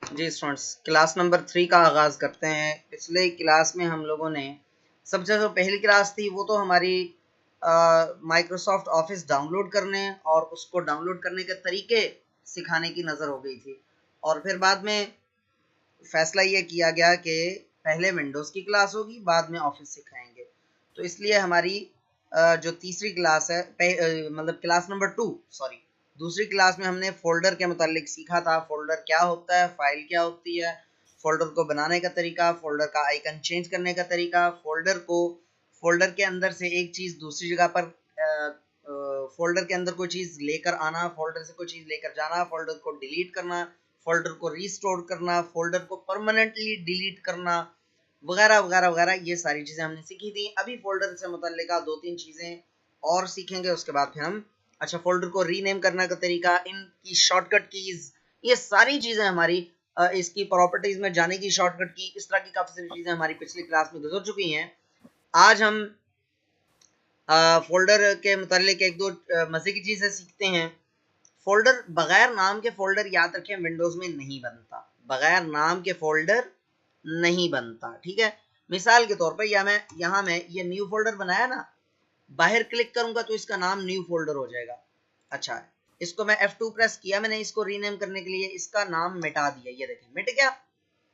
जी students, class number 3 का आगाज़ करते हैं। पिछले क्लास में हम लोगों ने सबसे जो पहली क्लास थी वो तो हमारी माइक्रोसॉफ्ट ऑफिस डाउनलोड करने और उसको डाउनलोड करने के तरीके सिखाने की नज़र हो गई थी। और फिर बाद में फैसला ये किया गया कि पहले विंडोज़ की क्लास होगी, बाद में ऑफिस सिखाएंगे। तो इसलिए हमारी जो तीसरी क्लास है, मतलब क्लास नंबर 2, सॉरी, दूसरी क्लास में हमने फ़ोल्डर के मुतालिक सीखा था। फ़ोल्डर क्या होता है, फ़ाइल क्या होती है, फ़ोल्डर को बनाने का तरीका, फ़ोल्डर का आइकन चेंज करने का तरीका, फ़ोल्डर के अंदर से एक चीज़ दूसरी जगह पर फ़ोल्डर के अंदर कोई चीज़ लेकर आना, फ़ोल्डर से कोई चीज़ लेकर जाना, फ़ोल्डर को डिलीट करना, फ़ोल्डर को रीस्टोर करना, फ़ोल्डर को परमानेंटली डिलीट करना, वगैरह वगैरह वगैरह। ये सारी चीज़ें हमने सीखी थी। अभी फ़ोल्डर से मुतल्लिका 2-3 चीज़ें और सीखेंगे। उसके बाद फिर हम फ़ोल्डर को रीनेम करने का तरीका, इनकी शॉर्टकट कीज़, ये सारी चीज़ें हमारी इसकी प्रॉपर्टीज़ में जाने की शॉर्टकट की, इस तरह की काफ़ी सारी चीज़ें हमारी पिछली क्लास में गुजर चुकी हैं। आज हम फ़ोल्डर के मुतालिक एक दो मज़े की चीज़ें सीखते हैं। फ़ोल्डर, बगैर नाम के फ़ोल्डर याद रखें विंडोज़ में नहीं बनता। बगैर नाम के फ़ोल्डर नहीं बनता, ठीक है। मिसाल के तौर पर यहाँ मैं ये न्यू फ़ोल्डर बनाया ना, बाहर क्लिक करूंगा तो इसका नाम न्यू फ़ोल्डर हो जाएगा। अच्छा, इसको मैं F2 प्रेस किया, मैंने इसको रीनेम करने के लिए इसका नाम मिटा दिया, ये देखें मिट गया।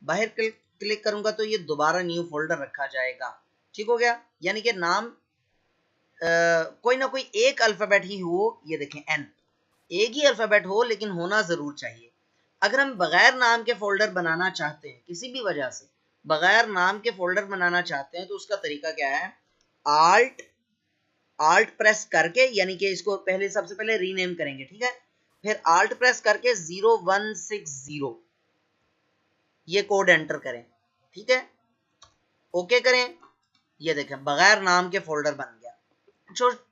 बाहर क्लिक करूंगा तो ये दोबारा न्यू फ़ोल्डर रखा जाएगा। ठीक हो गया। यानी कि नाम कोई ना कोई एक अल्फ़ाबेट ही हो, ये देखें N, एक ही अल्फ़ाबेट हो लेकिन होना ज़रूर चाहिए। अगर हम बगैर नाम के फ़ोल्डर बनाना चाहते हैं, किसी भी वजह से बगैर नाम के फ़ोल्डर बनाना चाहते हैं, तो उसका तरीका क्या है? आल्ट प्रेस करके, यानी कि इसको पहले सबसे पहले रीनेम करेंगे, ठीक है। फिर आल्ट प्रेस करके 0160 ये कोड एंटर करें, ठीक है। ओके करें। ये देखें बगैर नाम के फ़ोल्डर बन गया।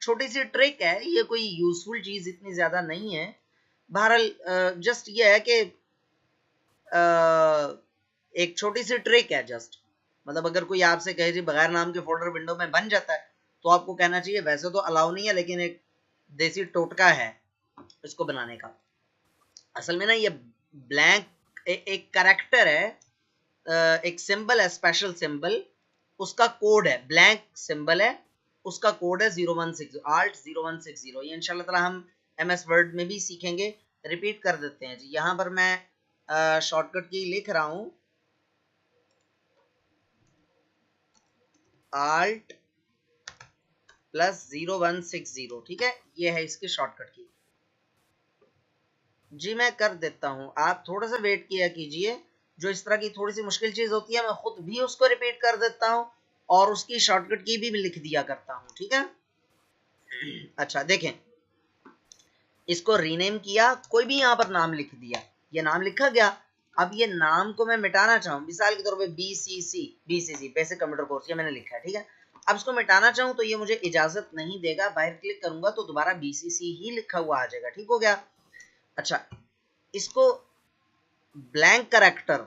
छोटी सी ट्रिक है ये, कोई यूजफुल चीज़ इतनी ज़्यादा नहीं है। बहरहाल जस्ट ये है कि एक छोटी सी ट्रिक है जस्ट। मतलब अगर कोई आपसे कहे जी बगैर नाम के फ़ोल्डर विंडो में बन जाता है, तो आपको कहना चाहिए वैसे तो अलाउ नहीं है, लेकिन एक देसी टोटका है इसको बनाने का। असल में ना ये ब्लैंक एक कैरेक्टर है, एक सिंबल है, स्पेशल सिंबल, उसका कोड है, ब्लैंक सिंबल है, उसका कोड है 0160 आल्ट 0160। ये इंशाल्लाह ताला हम MS वर्ड में भी सीखेंगे। रिपीट कर देते हैं जी। यहाँ पर मैं शॉर्टकट की लिख रहा हूँ, आल्ट प्लस 0160, ठीक है। ये है इसकी शॉर्टकट की। जी मैं कर देता हूँ, आप थोड़ा सा वेट किया कीजिए। जो इस तरह की थोड़ी सी मुश्किल चीज़ होती है, मैं खुद भी उसको रिपीट कर देता हूँ और उसकी शॉर्टकट की भी लिख दिया करता हूँ, ठीक है। अच्छा देखें, इसको रीनेम किया, कोई भी यहाँ पर नाम लिख दिया, ये नाम लिखा गया। अब ये नाम को मैं मिटाना चाहूँ, मिसाल के तौर पे BCC बेसिक कंप्यूटर कोर्स, ये मैंने लिखा है, ठीक है। अब इसको मिटाना चाहूँ तो ये मुझे इजाजत नहीं देगा। बाहर क्लिक करूंगा तो दोबारा BCC ही लिखा हुआ आ जाएगा, ठीक हो गया। अच्छा, इसको ब्लैंक करेक्टर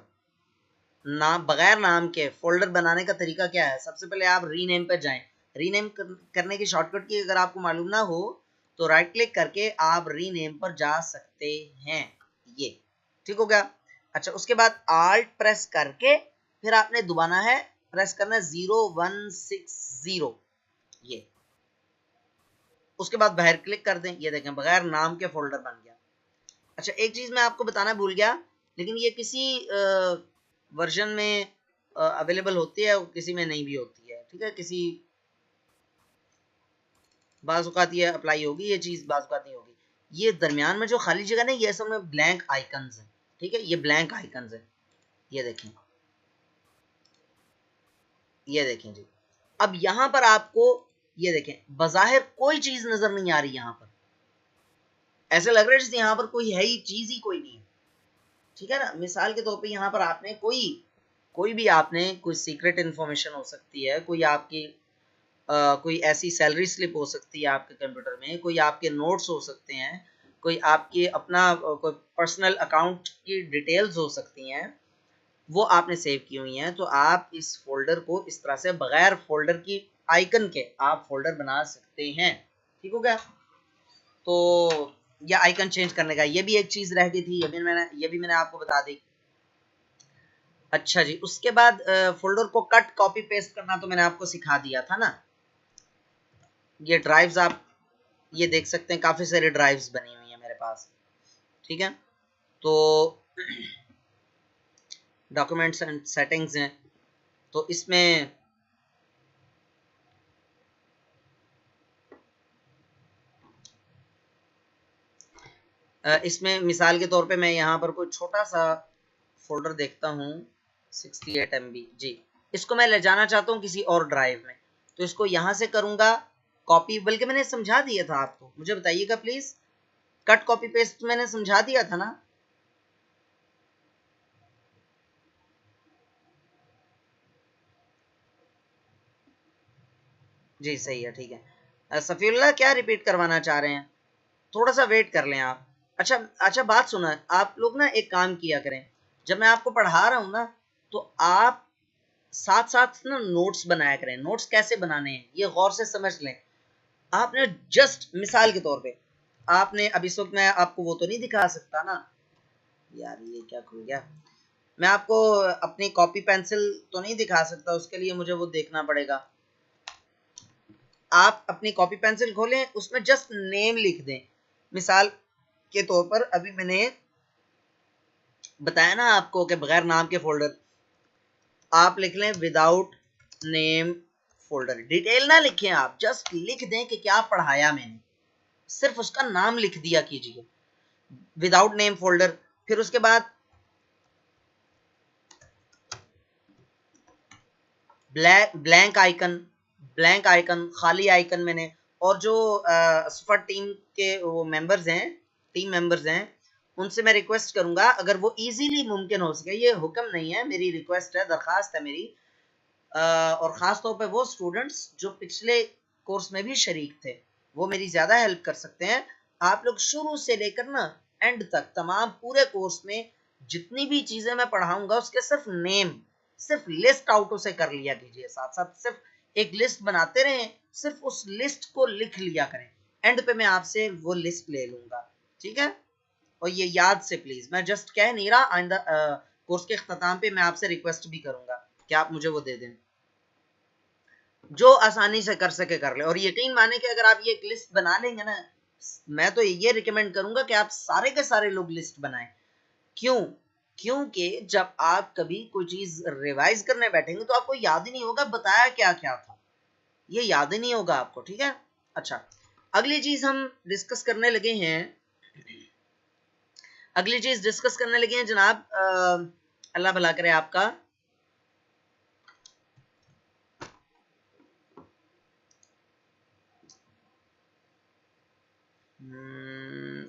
नाम, बगैर नाम के फोल्डर बनाने का तरीका क्या है? सबसे पहले आप रीनेम पर जाएं। रीनेम करने की शॉर्टकट की अगर आपको मालूम ना हो तो राइट क्लिक करके आप रीनेम पर जा सकते हैं, ये ठीक हो गया। अच्छा, उसके बाद आल्ट प्रेस करके फिर आपने दोबारा है प्रेस करना 0160, ये। उसके बाद बाहर क्लिक कर दें, ये देखें बगैर नाम के फोल्डर बन गया। अच्छा, एक चीज मैं आपको बताना भूल गया, लेकिन ये किसी वर्जन में अवेलेबल होती है, किसी में नहीं भी होती है, ठीक है। किसी बाज़ औक़ात ये अप्लाई होगी ये चीज़, बाज़ औक़ात नहीं होगी। ये दरमियान में जो खाली जगह नहीं, ये असल में ब्लैंक आइकन्स हैं, ठीक है। ये ब्लैंक आइकन्स हैं, ये देखें, ये देखें जी। अब यहाँ पर आपको ये देखें बज़ाहिर कोई चीज़ नज़र नहीं आ रही। यहाँ पर ऐसे लग रहा है जैसे यहाँ पर कोई है ही, चीज़ ही कोई नहीं है, ठीक है ना। मिसाल के तौर पे यहाँ पर आपने कोई भी आपने कोई सीक्रेट इन्फॉर्मेशन हो सकती है, कोई आपकी कोई ऐसी सैलरी स्लिप हो सकती है आपके कंप्यूटर में, कोई आपके नोट्स हो सकते हैं, कोई आपके अपना कोई पर्सनल अकाउंट की डिटेल्स हो सकती हैं, वो आपने सेव की हुई हैं। तो आप इस फोल्डर को इस तरह से बगैर फोल्डर की आइकन के आप फोल्डर बना सकते हैं, ठीक हो गया। तो या आइकन चेंज करने का ये भी एक चीज़ रह गई थी, ये भी मैंने आपको बता दी। अच्छा जी, उसके बाद फोल्डर को कट कॉपी पेस्ट करना तो मैंने आपको सिखा दिया था ना। ये ड्राइव्स आप ये देख सकते हैं, काफी सारे ड्राइव्स बनी हुई है मेरे पास, ठीक है। तो डॉक्यूमेंट्स एंड सेटिंग्स हैं, तो इसमें इसमें मिसाल के तौर पे मैं यहाँ पर कोई छोटा सा फोल्डर देखता हूँ 68 MB जी, इसको मैं ले जाना चाहता हूँ किसी और ड्राइव में, तो इसको यहाँ से करूँगा कॉपी, बल्कि मैंने समझा दिया था आपको, मुझे बताइएगा प्लीज। कट कॉपी पेस्ट मैंने समझा दिया था ना। जी सही है, ठीक है। सफीउल्लाह क्या रिपीट करवाना चाह रहे हैं? थोड़ा सा वेट कर लें आप। अच्छा अच्छा, बात सुना, आप लोग ना एक काम किया करें, जब मैं आपको पढ़ा रहा हूँ ना, तो आप साथ साथ ना नोट्स बनाया करें। नोट्स कैसे बनाने हैं ये गौर से समझ लें। आपने जस्ट मिसाल के तौर पे, आपने अब इस वक्त मैं आपको वो तो नहीं दिखा सकता ना यार, ये क्या खुल गया, मैं आपको अपनी कॉपी पेंसिल तो नहीं दिखा सकता, उसके लिए मुझे वो देखना पड़ेगा। आप अपनी कॉपी पेंसिल खोलें, उसमें जस्ट नेम लिख दें। मिसाल के तौर पर अभी मैंने बताया ना आपको कि बगैर नाम के फोल्डर, आप लिख लें विदाउट नेम फोल्डर। डिटेल ना लिखें, आप जस्ट लिख दें कि क्या पढ़ाया मैंने, सिर्फ उसका नाम लिख दिया कीजिए, विदाउट नेम फोल्डर। फिर उसके बाद ब्लैंक आइकन, ब्लैंक आइकन, खाली आइकन मैंने, और जो सुपर टीम के वो मेंबर्स हैं, टीम मेंबर्स हैं, उनसे मैं रिक्वेस्ट करूंगा अगर वो इजीली मुमकिन हो सके, ये हुक्म नहीं है, मेरी रिक्वेस्ट है, दरखास्त है मेरी, और ख़ास तौर पे वो स्टूडेंट्स जो पिछले कोर्स में भी शरीक थे, वो मेरी ज़्यादा हेल्प कर सकते हैं। आप लोग शुरू से लेकर ना एंड तक तमाम पूरे कोर्स में जितनी भी चीज़ें मैं पढ़ाऊंगा उसके सिर्फ नेम, सिर्फ लिस्ट आउट उसे कर लिया कीजिए, साथ साथ सिर्फ एक लिस्ट बनाते रहें, सिर्फ उस लिस्ट को लिख लिया करें, एंड पे मैं आपसे वो लिस्ट ले लूंगा, ठीक है। और ये याद से प्लीज, मैं जस्ट कह नहीं रहा, आइंदा कोर्स के अख्ताम पे मैं आपसे रिक्वेस्ट भी करूंगा कि आप मुझे वो दे दें, जो आसानी से कर सके कर ले। और यकीन माने कि अगर आप ये एक लिस्ट बना लेंगे ना, मैं तो ये रिकमेंड करूंगा कि आप सारे के सारे लोग लिस्ट बनाएं। क्यों? क्योंकि जब आप कभी कोई चीज रिवाइज करने बैठेंगे तो आपको याद ही नहीं होगा बताया क्या क्या था, ये याद ही नहीं होगा आपको, ठीक है। अच्छा, अगली चीज हम डिस्कस करने लगे हैं, अगली चीज डिस्कस करने लगे हैं जनाब, अल्लाह भला करे आपका।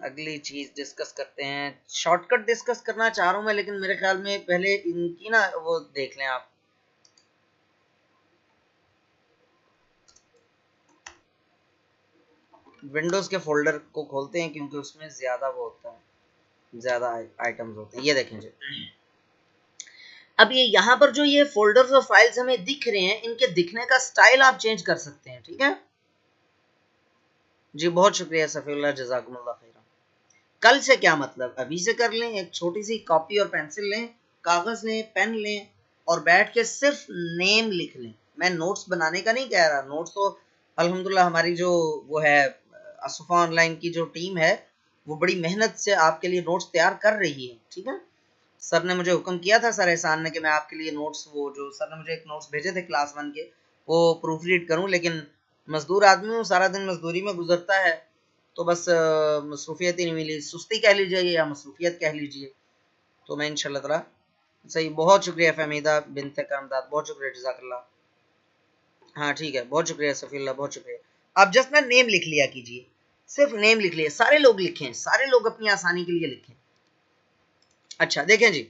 अगली चीज डिस्कस करते हैं, शॉर्टकट डिस्कस करना चाह रहा हूं मैं, लेकिन मेरे ख्याल में पहले इनकी ना वो देख लें आप। विंडोज के फोल्डर को खोलते हैं क्योंकि उसमें ज्यादा वो होता है, ज्यादा आइटम्स होते हैं। ये देखें जी, अब ये यहाँ पर जो ये फोल्डर्स और फाइल्स हमें दिख रहे हैं, इनके दिखने का स्टाइल आप चेंज कर सकते हैं, ठीक है जी। बहुत शुक्रिया सफीउल्लाह, जज़ाकुमुल्लाह खैरा। कल से क्या मतलब, अभी से कर लें, एक छोटी सी कॉपी और पेंसिल लें, कागज लें, पेन लें, और बैठ के सिर्फ नेम लिख लें। मैं नोट्स बनाने का नहीं कह रहा, नोट्स तो अल्हम्दुलिल्लाह हमारी जो वो है असफ़ा ऑनलाइन की जो टीम है, वो बड़ी मेहनत से आपके लिए नोट्स तैयार कर रही है, ठीक है। सर ने मुझे हुक्म किया था, सर एहसान ने, कि मैं आपके लिए नोट्स, वो जो सर ने मुझे एक नोट्स भेजे थे क्लास 1 के, वो प्रूफ रीड करूं, लेकिन मजदूर आदमी हूँ, सारा दिन मजदूरी में गुजरता है, तो बस मसरूफियत ही नहीं मिली, सुस्ती कह लीजिए या मसरूफियत कह लीजिए। तो मैं इंशाल्लाह ताला सही, बहुत शुक्रिया फहमीदा बिनते करमदाद, बहुत शुक्रिया, जज़ाकल्लाह। हाँ ठीक है, बहुत शुक्रिया सफ़ील्ला, बहुत शुक्रिया। आप जस्ट ना नेम लिख लिया कीजिए, सिर्फ नेम लिख लिया, सारे लोग लिखें, सारे लोग अपनी आसानी के लिए लिखें। अच्छा देखें जी,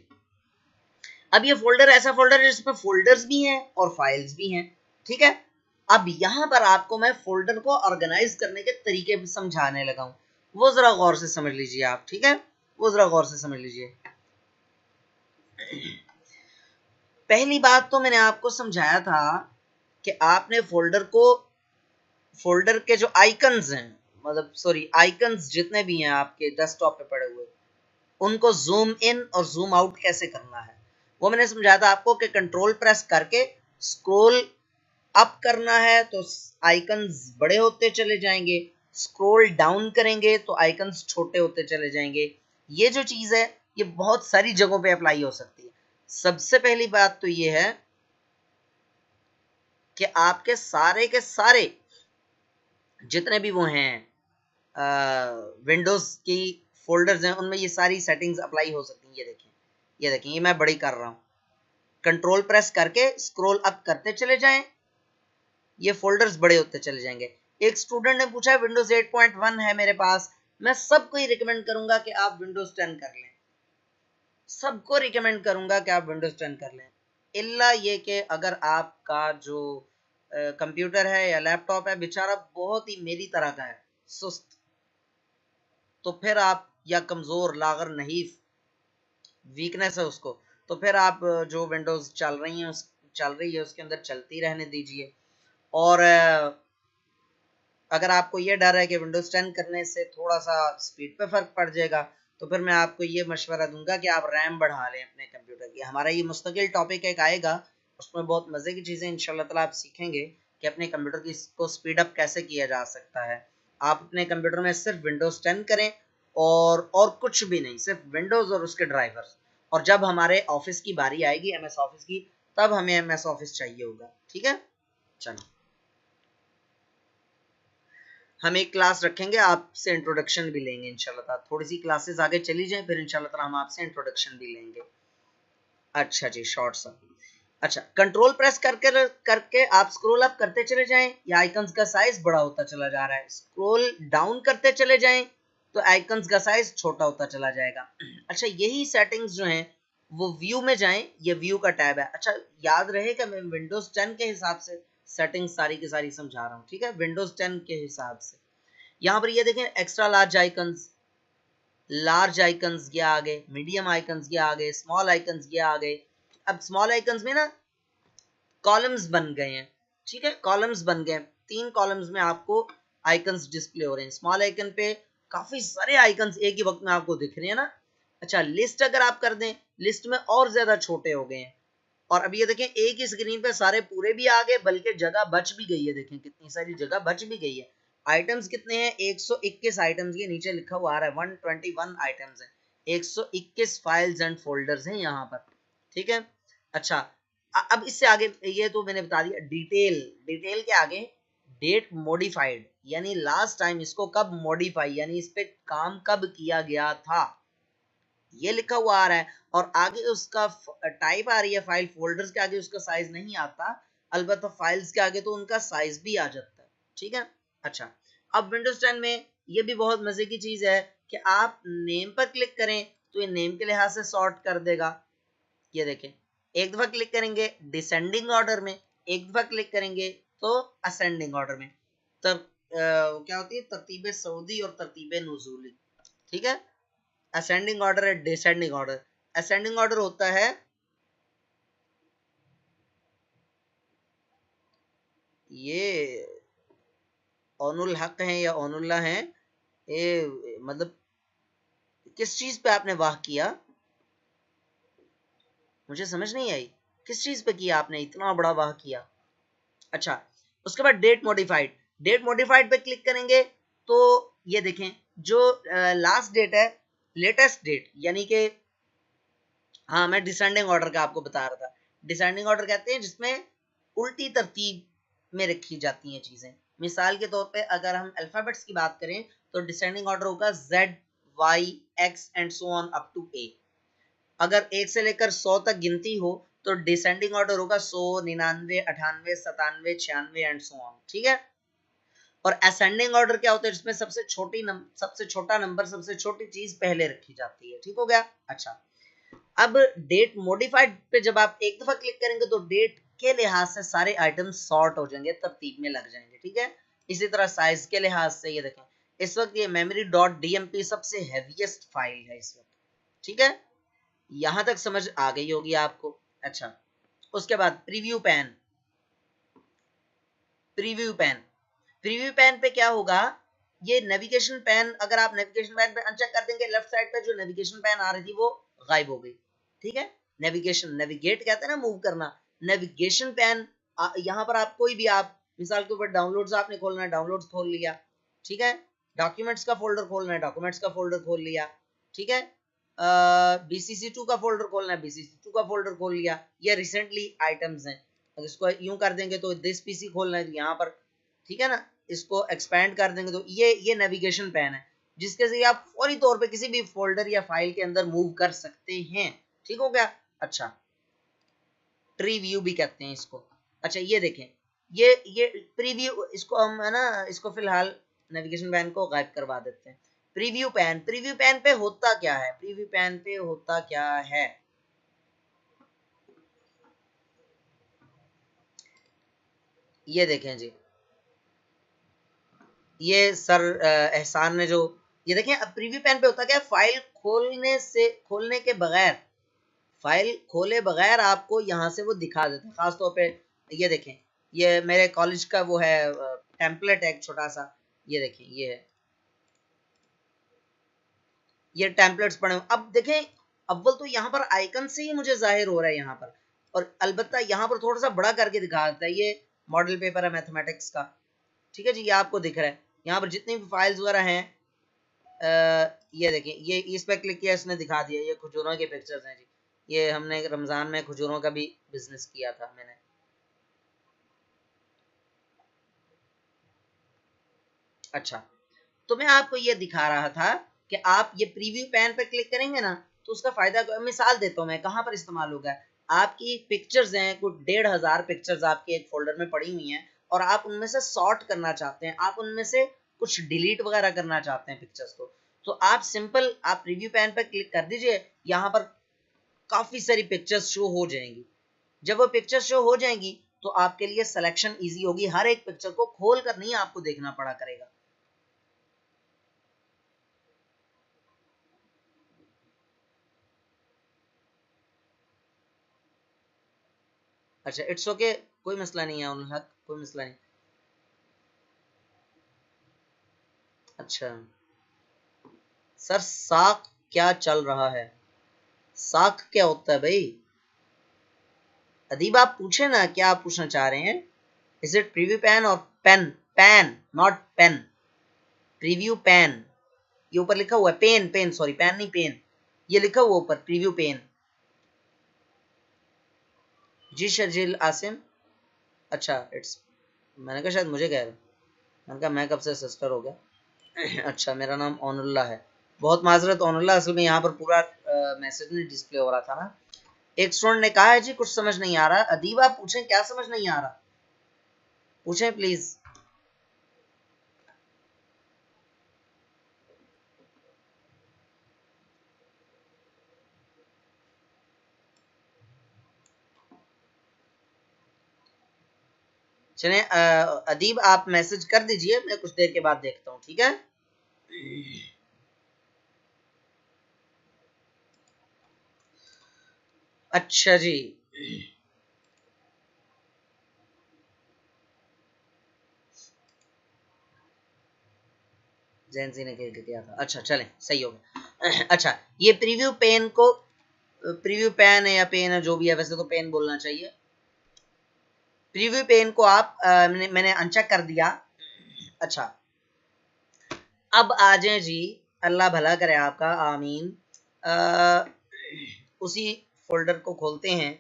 अब ये फोल्डर ऐसा फोल्डर है जिसमें फोल्डर्स भी हैं और फाइल्स भी हैं, ठीक है। अब यहां पर आपको मैं फोल्डर को ऑर्गेनाइज करने के तरीके समझाने लगा हूं, वो जरा गौर से समझ लीजिए आप, ठीक है, वो जरा गौर से समझ लीजिए। पहली बात तो मैंने आपको समझाया था कि आपने फोल्डर को, फोल्डर के जो आइकन्स हैं, मतलब सॉरी आइकन्स जितने भी हैं आपके डेस्कटॉप पे पड़े हुए, उनको जूम इन और जूम आउट कैसे करना है, वो मैंने समझाया था आपको कि कंट्रोल प्रेस करके स्क्रॉल अप करना है तो आइकन्स बड़े होते चले जाएंगे, स्क्रॉल डाउन करेंगे तो आइकन्स छोटे होते चले जाएंगे। ये जो चीज है ये बहुत सारी जगहों पे अप्लाई हो सकती है। सबसे पहली बात तो ये है कि आपके सारे के सारे जितने भी वो हैं विंडोज की फोल्डर्स हैं उनमें ये सारी सेटिंग्स अप्लाई हो सकती हैं। ये देखें ये मैं बड़ी कर रहा हूँ, कंट्रोल प्रेस करके स्क्रॉल अप करते चले जाएं, ये फोल्डर्स बड़े होते चले जाएंगे। एक स्टूडेंट ने पूछा विंडोज 8.1 है मेरे पास, मैं सबको ही रिकमेंड करूंगा कि आप विंडोज 10 कर लें, सबको रिकमेंड करूंगा कि आप विंडोज 10 कर लें, इल्ला ये कि अगर आपका जो कंप्यूटर है या लैपटॉप है बेचारा बहुत ही मेरी तरह का है, सुस्त, तो फिर आप, या कमजोर लागर नहीफ वीकनेस है उसको, तो फिर आप जो विंडोज चल रही है उसके अंदर चलती रहने दीजिए। और अगर आपको ये डर है कि विंडोज 10 करने से थोड़ा सा स्पीड पे फर्क पड़ जाएगा तो फिर मैं आपको ये मशवरा दूंगा कि आप रैम बढ़ा लें अपने कंप्यूटर की। हमारा ये मुस्तकिल टॉपिक एक आएगा, उसमें बहुत मजे की चीजें इंशाल्लाह ताला आप सीखेंगे कि अपने कंप्यूटर की को स्पीड अप कैसे किया जा सकता है। आप अपने कंप्यूटर में सिर्फ विंडोज 10 करें और कुछ भी नहीं, सिर्फ विंडोज और उसके ड्राइवर्स। और जब हमारे ऑफिस की बारी आएगी एमएस ऑफिस की, तब हमें एमएस ऑफिस चाहिए होगा। ठीक है, चलो हम एक क्लास रखेंगे, आपसे इंट्रोडक्शन भी लेंगे इंशाल्लाह। थोड़ी सी क्लासेस आगे चली जाएं फिर इंशाल्लाह हम आपसे इंट्रोडक्शन भी लेंगे। अच्छा जी, शॉर्ट सा। अच्छा, कंट्रोल प्रेस करके आप स्क्रॉल अप करते चले जाएं, या आइकन्स का साइज बड़ा होता चला जा रहा है, स्क्रॉल डाउन करते चले जाएं तो आइकन्स का साइज छोटा होता चला जाएगा। अच्छा, यही सेटिंग्स जो हैं वो व्यू में जाएं, ये व्यू का टैब है। अच्छा, याद रहेगा मैं विंडोज 10 के हिसाब से सेटिंग्स सारी की सारी समझा रहा हूँ, ठीक है, विंडोज 10 के हिसाब से। यहाँ पर ये देखें, एक्स्ट्रा लार्ज आइकन्स गया आगे, मीडियम आइकन्स गया आगे, स्मॉल आइकन्स गया आगे। अब स्मॉल आइकन्स में ना कॉलम्स बन गए हैं, ठीक है, कॉलम्स बन गए, 3 कॉलम्स में आपको आइकन्स डिस्प्ले हो रहे हैं। स्मॉल आइकन पे काफी सारे आइकन्स एक ही वक्त में आपको दिख रहे हैं ना। अच्छा, लिस्ट अगर आप कर दें, लिस्ट में और ज्यादा छोटे हो गए हैं। और अब ये देखें, एक ही स्क्रीन पे सारे पूरे भी आ गए, बल्कि जगह बच भी गई है। देखें कितनी सारी जगह बच भी गई है। आइटम्स कितने हैं? 121 आइटम्स, ये नीचे लिखा हुआ आ रहा है 121 आइटम्स हैं, 121 फाइल्स एंड फोल्डर्स हैं यहाँ पर, ठीक है। अच्छा, अब इससे आगे ये तो मैंने बता दिया। डिटेल के आगे डेट मॉडिफाइड, यानी लास्ट टाइम इसको कब मॉडिफाई, यानी इस पे काम कब किया गया था, ये लिखा हुआ आ रहा है। और आगे उसका टाइप आ रही है फाइल, फोल्डर्स के आगे उसका साइज नहीं आता, अलबत्ता फाइल्स के आगे तो उनका साइज भी आ जाता है, ठीक है। अच्छा, अब विंडोज 10 में ये भी बहुत मजे की चीज है कि आप नेम पर क्लिक करें तो ये नेम के लिहाज से सॉर्ट कर देगा। ये देखें, एक दफा क्लिक करेंगे डिसेंडिंग ऑर्डर में, एक दफा क्लिक करेंगे तो असेंडिंग ऑर्डर में। तब क्या होती है, तरतीब सऊदी और तरतीब नुज़ूली, ठीक है। असेंडिंग ऑर्डर है, डिसेंडिंग ऑर्डर। असेंडिंग ऑर्डर होता है ये ओनुल हक है या ओनुल्ला है, ये मतलब किस चीज पे आपने वाह किया, मुझे समझ नहीं आई, किस चीज पे किया आपने इतना बड़ा वाह किया। अच्छा, उसके बाद डेट मॉडिफाइड पे क्लिक करेंगे तो ये देखें, जो लास्ट डेट है, लेटेस्ट डेट, यानी कि हाँ, मैं डिसेंडिंग ऑर्डर का आपको बता रहा था। डिसेंडिंग ऑर्डर कहते हैं जिसमें उल्टी तरतीब में रखी जाती हैं चीजें। मिसाल के तौर पे अगर हम अल्फाबेट्स की बात करें तो डिसेंडिंग ऑर्डर होगा Z Y X and so on up to A। अगर 1 से लेकर 100 तक गिनती हो तो डिसेंडिंग ऑर्डर होगा 100, 99, 98, 97, 96 एंड सो ऑन, ठीक है। और असेंडिंग ऑर्डर क्या होता है, जिसमें सबसे छोटा नंबर, सबसे छोटी चीज पहले रखी जाती है, ठीक हो गया। अच्छा, अब डेट मॉडिफाइड पे जब आप एक दफा क्लिक करेंगे तो डेट के लिहाज से सारे आइटम सॉर्ट हो जाएंगे, तरतीब में लग जाएंगे, ठीक है। इसी तरह साइज के लिहाज से ये देखें, इस वक्त ये मेमोरी डॉट डीएमपी सबसे हैवीएस्ट फाइल है इस वक्त, ठीक है। यहां तक समझ आ गई होगी आपको। अच्छा, उसके बाद प्रीव्यू पैन पे क्या होगा, ये नेविगेशन पैन, अगर आप नेविगेशन पैन पे अनचेक कर देंगे, लेफ्ट साइड पे जो नेविगेशन पैन आ रही थी वो गायब हो गई, ठीक है। नेविगेशन, नेविगेट कहते हैं ना मूव करना, नेविगेशन पैन। यहाँ पर आप कोई भी, आप मिसाल के ऊपर डाउनलोड्स आपने खोलना है, डाउनलोड्स खोल लिया, ठीक है। डॉक्यूमेंट्स का फोल्डर खोलना है, डॉक्यूमेंट्स का फोल्डर खोल लिया, ठीक है। BCC2 का फोल्डर खोलना है, BCC2 का फोल्डर खोल लिया। ये रिसेंटली आइटम्स हैं, अगर इसको यूं कर देंगे तो दिस पीसी खोलना है यहाँ पर, ठीक है ना। इसको एक्सपेंड कर देंगे तो ये नेविगेशन पैन है, जिसके से आप फौरी तौर पे किसी भी फोल्डर या फाइल के अंदर मूव कर सकते हैं। ठीक हो गया। अच्छा, ट्री व्यू भी कहते हैं इसको। अच्छा ये देखें, ये प्रीव्यू, इसको हम है ना, इसको फिलहाल नेविगेशन पैन को गायब करवा देते हैं। प्रीव्यू पैन, प्रीव्यू पैन पे होता क्या है, प्रीव्यू पैन पे होता क्या है, ये देखें जी, ये सर एहसान ने जो, ये देखें अब प्रीव्यू पैन पे होता क्या है, फाइल खोलने के बगैर, फाइल खोले बगैर आपको यहाँ से वो दिखा देते हैं। खासतौर पे ये देखें, ये मेरे कॉलेज का वो है टेम्पलेट है एक छोटा सा, ये देखें, ये है, ये टेम्पलेट्स पड़े। अब देखें, अव्वल तो यहाँ पर आइकन से ही मुझे जाहिर हो रहा है यहाँ पर, और अलबत्ता यहाँ पर थोड़ा सा बड़ा करके दिखा देता है। ये मॉडल पेपर है मैथमेटिक्स का, ठीक है जी, ये आपको दिख रहा है। यहाँ पर जितनी भी फाइल्स वगैरह हैं, ये देखें, ये इस पर क्लिक किया, इसने दिखा दिया, ये खजूरों के पिक्चर्स हैं जी। ये हमने रमजान में खजूरों का भी बिजनेस किया था मैंने। अच्छा, तो मैं आपको ये दिखा रहा था कि आप ये प्रीव्यू पैन पे क्लिक करेंगे ना, तो उसका फायदा, मिसाल देता हूँ मैं कहाँ पर इस्तेमाल होगा। आपकी पिक्चर्स हैं, कुछ 1500 पिक्चर्स आपके एक फोल्डर में पड़ी हुई हैं, और आप उनमें से सॉर्ट करना चाहते हैं, आप उनमें से कुछ डिलीट वगैरह करना चाहते हैं पिक्चर्स को, तो आप सिंपल आप प्रीव्यू पैन पर क्लिक कर दीजिए, यहाँ पर काफी सारी पिक्चर्स शो हो जाएंगी। जब वो पिक्चर्स शो हो जाएंगी तो आपके लिए सिलेक्शन इजी होगी, हर एक पिक्चर को खोल कर नहीं आपको देखना पड़ा करेगा। अच्छा, इट्स ओके, कोई मसला नहीं है उन हक, कोई मसला नहीं। अच्छा सर, साक क्या चल रहा है, साक क्या होता है भाई? अदीब आप पूछे ना, क्या आप पूछना चाह रहे हैं? इज इट प्रीव्यू पैन और pen? Pan not pen, preview pan. ये ऊपर लिखा हुआ है पेन, पेन सॉरी, पैन नहीं पेन, ये लिखा हुआ ऊपर प्रीव्यू पेन। जी शर्जील आसिम। अच्छा इट्स, मैंने कहा शायद मुझे कह रहे, मैंने कहा मैं कब से सिस्टर हो गया। अच्छा, मेरा नाम ओनुल्ला है, बहुत माजरत ओनुल्ला, असल में यहाँ पर पूरा मैसेज नहीं डिस्प्ले हो रहा था ना। एक स्टूडेंट ने कहा है जी कुछ समझ नहीं आ रहा। अदीब आप पूछें क्या समझ नहीं आ रहा, पूछें प्लीज। चलें, अदीब आप मैसेज कर दीजिए, मैं कुछ देर के बाद देखता हूँ, ठीक है। अच्छा जी, जैनसी ने किया था, अच्छा चलें, सही हो गया। अच्छा, ये प्रीव्यू पेन को, प्रीव्यू पेन है या पेन है जो भी है, वैसे तो पेन बोलना चाहिए। प्रीव्यू पेन को आप मैंने अनचेक कर दिया। अच्छा, अब आ जाए जी, अल्लाह भला करे आपका, आमीन। उसी फोल्डर को खोलते हैं,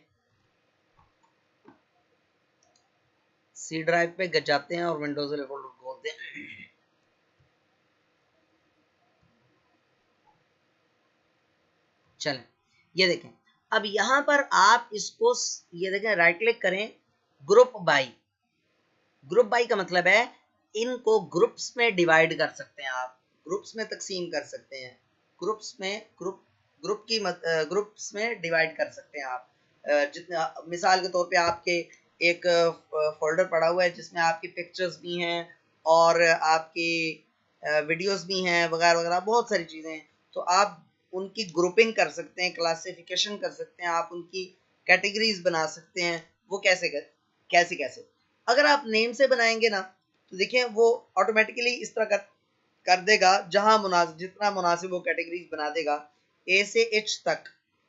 सी ड्राइव पे जाते हैं और विंडोज वाले फोल्डर खोलते हैं। चलें, ये देखें, अब यहां पर आप इसको, ये देखें, राइट क्लिक करें, ग्रुप बाई। ग्रुप बाई का मतलब है इनको ग्रुप्स में डिवाइड कर सकते हैं आप, ग्रुप्स में तकसीम कर सकते हैं, ग्रुप्स में, ग्रुप्स में डिवाइड कर सकते हैं आप। जितने, मिसाल के तौर पे आपके एक फोल्डर पड़ा हुआ है जिसमें आपकी पिक्चर्स भी हैं और आपकी वीडियोस भी हैं वगैरह वगैरह, बहुत सारी चीज़ें हैं, तो आप उनकी ग्रुपिंग कर सकते हैं, क्लासिफिकेशन कर सकते हैं, आप उनकी कैटेगरीज बना सकते हैं। वो कैसे कैसे अगर आप नेम से बनाएंगे ना, तो देखिए वो ऑटोमेटिकली इस तरह कर देगा, जहां जितना मुनासिब वो कैटेगरीज बना देगा। ए से एच तक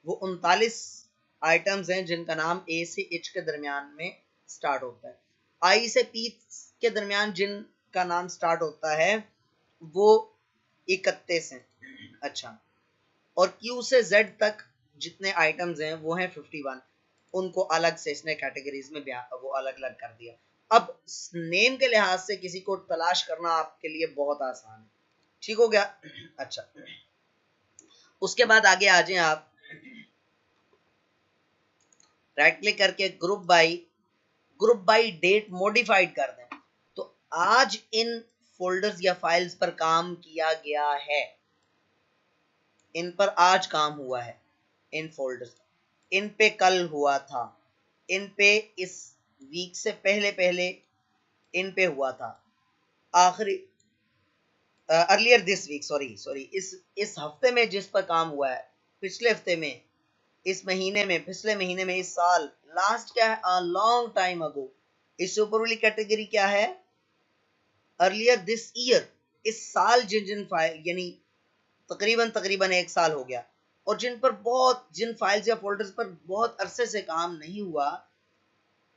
वो 39 आइटम्स हैं जिनका नाम ए से एच के दरमियान में स्टार्ट होता है। आई से पी के दरमियान जिनका नाम स्टार्ट होता है वो 31 हैं। अच्छा, और क्यू से जेड तक जितने आइटम्स हैं वो हैं 51। उनको अलग से इसने कैटेगरीज में वो अलग अलग कर दिया। अब नेम के लिहाज से किसी को तलाश करना आपके लिए बहुत आसान है। ठीक हो गया? अच्छा, उसके बाद आगे आ जाएं आप, राइट क्लिक करके ग्रुप बाई डेट मॉडिफाइड कर दें। तो आज इन फोल्डर्स या फाइल्स पर काम किया गया है, इन पर आज काम हुआ है, इन फोल्डर्स, इन पे कल हुआ था, इन पे इस वीक से पहले पहले इन पे हुआ था, आखिरी अर्लियर दिस वीक, सॉरी इस हफ्ते में जिस पर काम हुआ है, पिछले हफ्ते में, इस महीने में, पिछले महीने में, इस साल, लास्ट क्या है, अ लॉन्ग टाइम अगो। इससे ऊपर वाली कैटेगरी क्या है, अर्लियर दिस ईयर, इस साल जिन जिन फाइल, यानी तकरीबन एक साल हो गया, और जिन फाइल्स या फोल्डर्स पर बहुत अरसे से काम नहीं हुआ,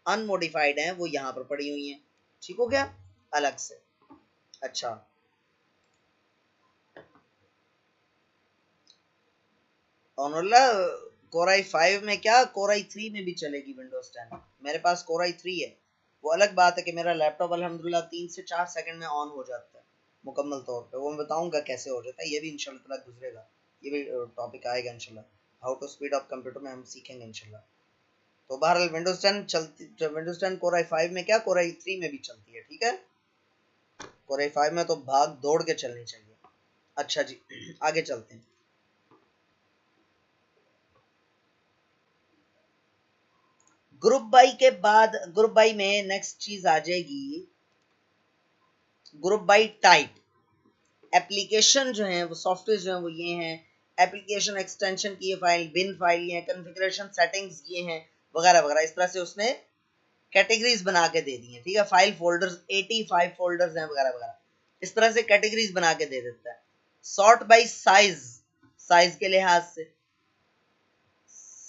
अनमोडिफाइड हैं, वो यहां पर पड़ी हुई हैं। ठीक हो गया? अलग से। अच्छा, Core i5 में क्या, Core i3 में भी चलेगी विंडोज 10। मेरे पास Core i3 है। वो अलग बात है कि मेरा लैपटॉप अल्हम्दुलिल्लाह 3 से 4 सेकंड में ऑन हो जाता है मुकम्मल तौर पे। वो मैं बताऊंगा कैसे हो जाता है, ये भी इंशाल्लाह ताला गुजरेगा, ये भी टॉपिक आएगा इंशाल्लाह। How to speed up computer में हम सीखेंगे इंशाल्लाह। तो बहरहाल विंडोज 10 चलती, विंडोज 10 Core i5 में क्या, Core i3 में भी चलती है। ठीक है? Core i5 में तो भाग दौड़ के चलनी चाहिए। अच्छा जी, आगे चलते हैं। ग्रुप बाई के बाद, ग्रुप बाई में नेक्स्ट चीज आ जाएगी ग्रुप बाई टाइप। एप्लीकेशन जो है, वो सॉफ्टवेयर जो है वो ये हैं, एप्लीकेशन एक्सटेंशन की ये फाइल, बिन फाइल ये है, कॉन्फ़िगरेशन सेटिंग्स ये हैं, वगैरह वगैरह। इस तरह से उसने कैटेगरीज बना के दे दी है। ठीक है? फाइल फोल्डर्स 85 फोल्डर्स हैं, वगैरह वगैरह। इस तरह से कैटेगरीज बना के दे देता है। सॉर्ट बाई साइज, साइज के लिहाज से,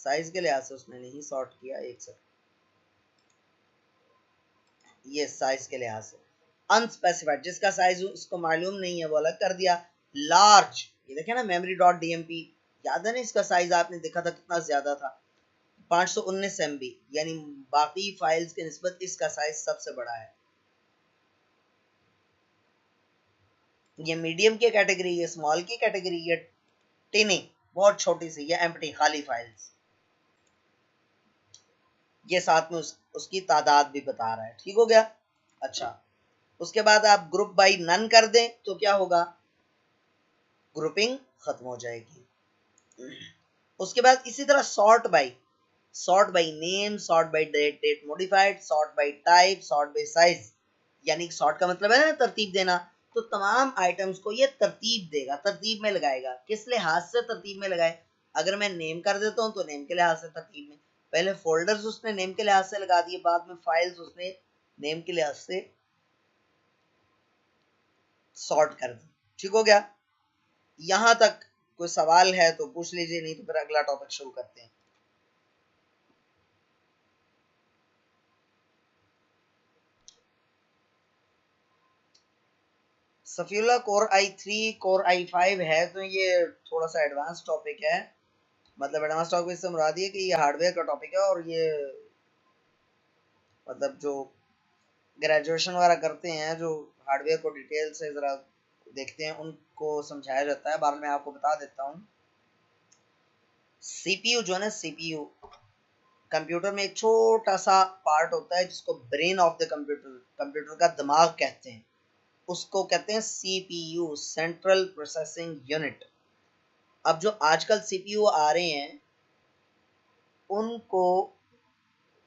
साइज के लिहाज से उसने नहीं सॉर्ट किया, एक सेकंड, ये साइज के लिहाज से अनस्पेसिफाइड, जिसका साइज उसको मालूम नहीं है वो अलग कर दिया। लार्ज, ये देखें ना, मेमोरी डॉट डीएमपी, याद है ना, इसका साइज आपने देखा था कितना ज्यादा था, 519 MB, यानी बाकी फाइल्स के निस्बत इसका साइज सबसे बड़ा है। ये मीडियम की कैटेगरी है, स्मॉल की कैटेगरी है, टिनी बहुत छोटी सी, ये एम्प्टी खाली फाइल्स, ये साथ में उसकी तादाद भी बता रहा है। ठीक हो गया? अच्छा, उसके बाद आप ग्रुप बाई नन कर दें तो क्या होगा, ग्रुपिंग खत्म हो जाएगी। उसके बाद इसी तरह sort by name, sort by date modified, sort by type, sort by size, यानी सॉर्ट का मतलब है ना तरतीब देना। तो तमाम आइटम्स को ये तरतीब देगा, तरतीब में लगाएगा। किस लिहाज से तरतीब में लगाए, अगर मैं नेम कर देता हूं तो नेम के लिहाज से तरतीब में, पहले फोल्डर्स उसने नेम के लिहाज से लगा दिए, बाद में फाइल्स उसने नेम के लिहाज से सॉर्ट कर दी। ठीक हो गया? यहां तक कोई सवाल है तो पूछ लीजिए, नहीं तो फिर अगला टॉपिक शुरू करते हैं। Safiullah core i3 core i5 है, तो ये थोड़ा सा एडवांस टॉपिक है। मतलब एडवांस टॉपिक से मुराद ये कि ये हार्डवेयर का टॉपिक है, और ये मतलब जो ग्रेजुएशन वगैरह करते हैं, जो हार्डवेयर को डिटेल से ज़रा देखते हैं, उनको समझाया जाता है। बाद में आपको बता देता हूँ, सीपीयू जो है ना, सीपीयू कंप्यूटर में एक छोटा सा पार्ट होता है जिसको brain of the computer, computer का दिमाग कहते हैं, उसको कहते हैं सीपीयू, सेंट्रल प्रोसेसिंग यूनिट। अब जो आजकल सीपीयू आ रहे हैं, उनको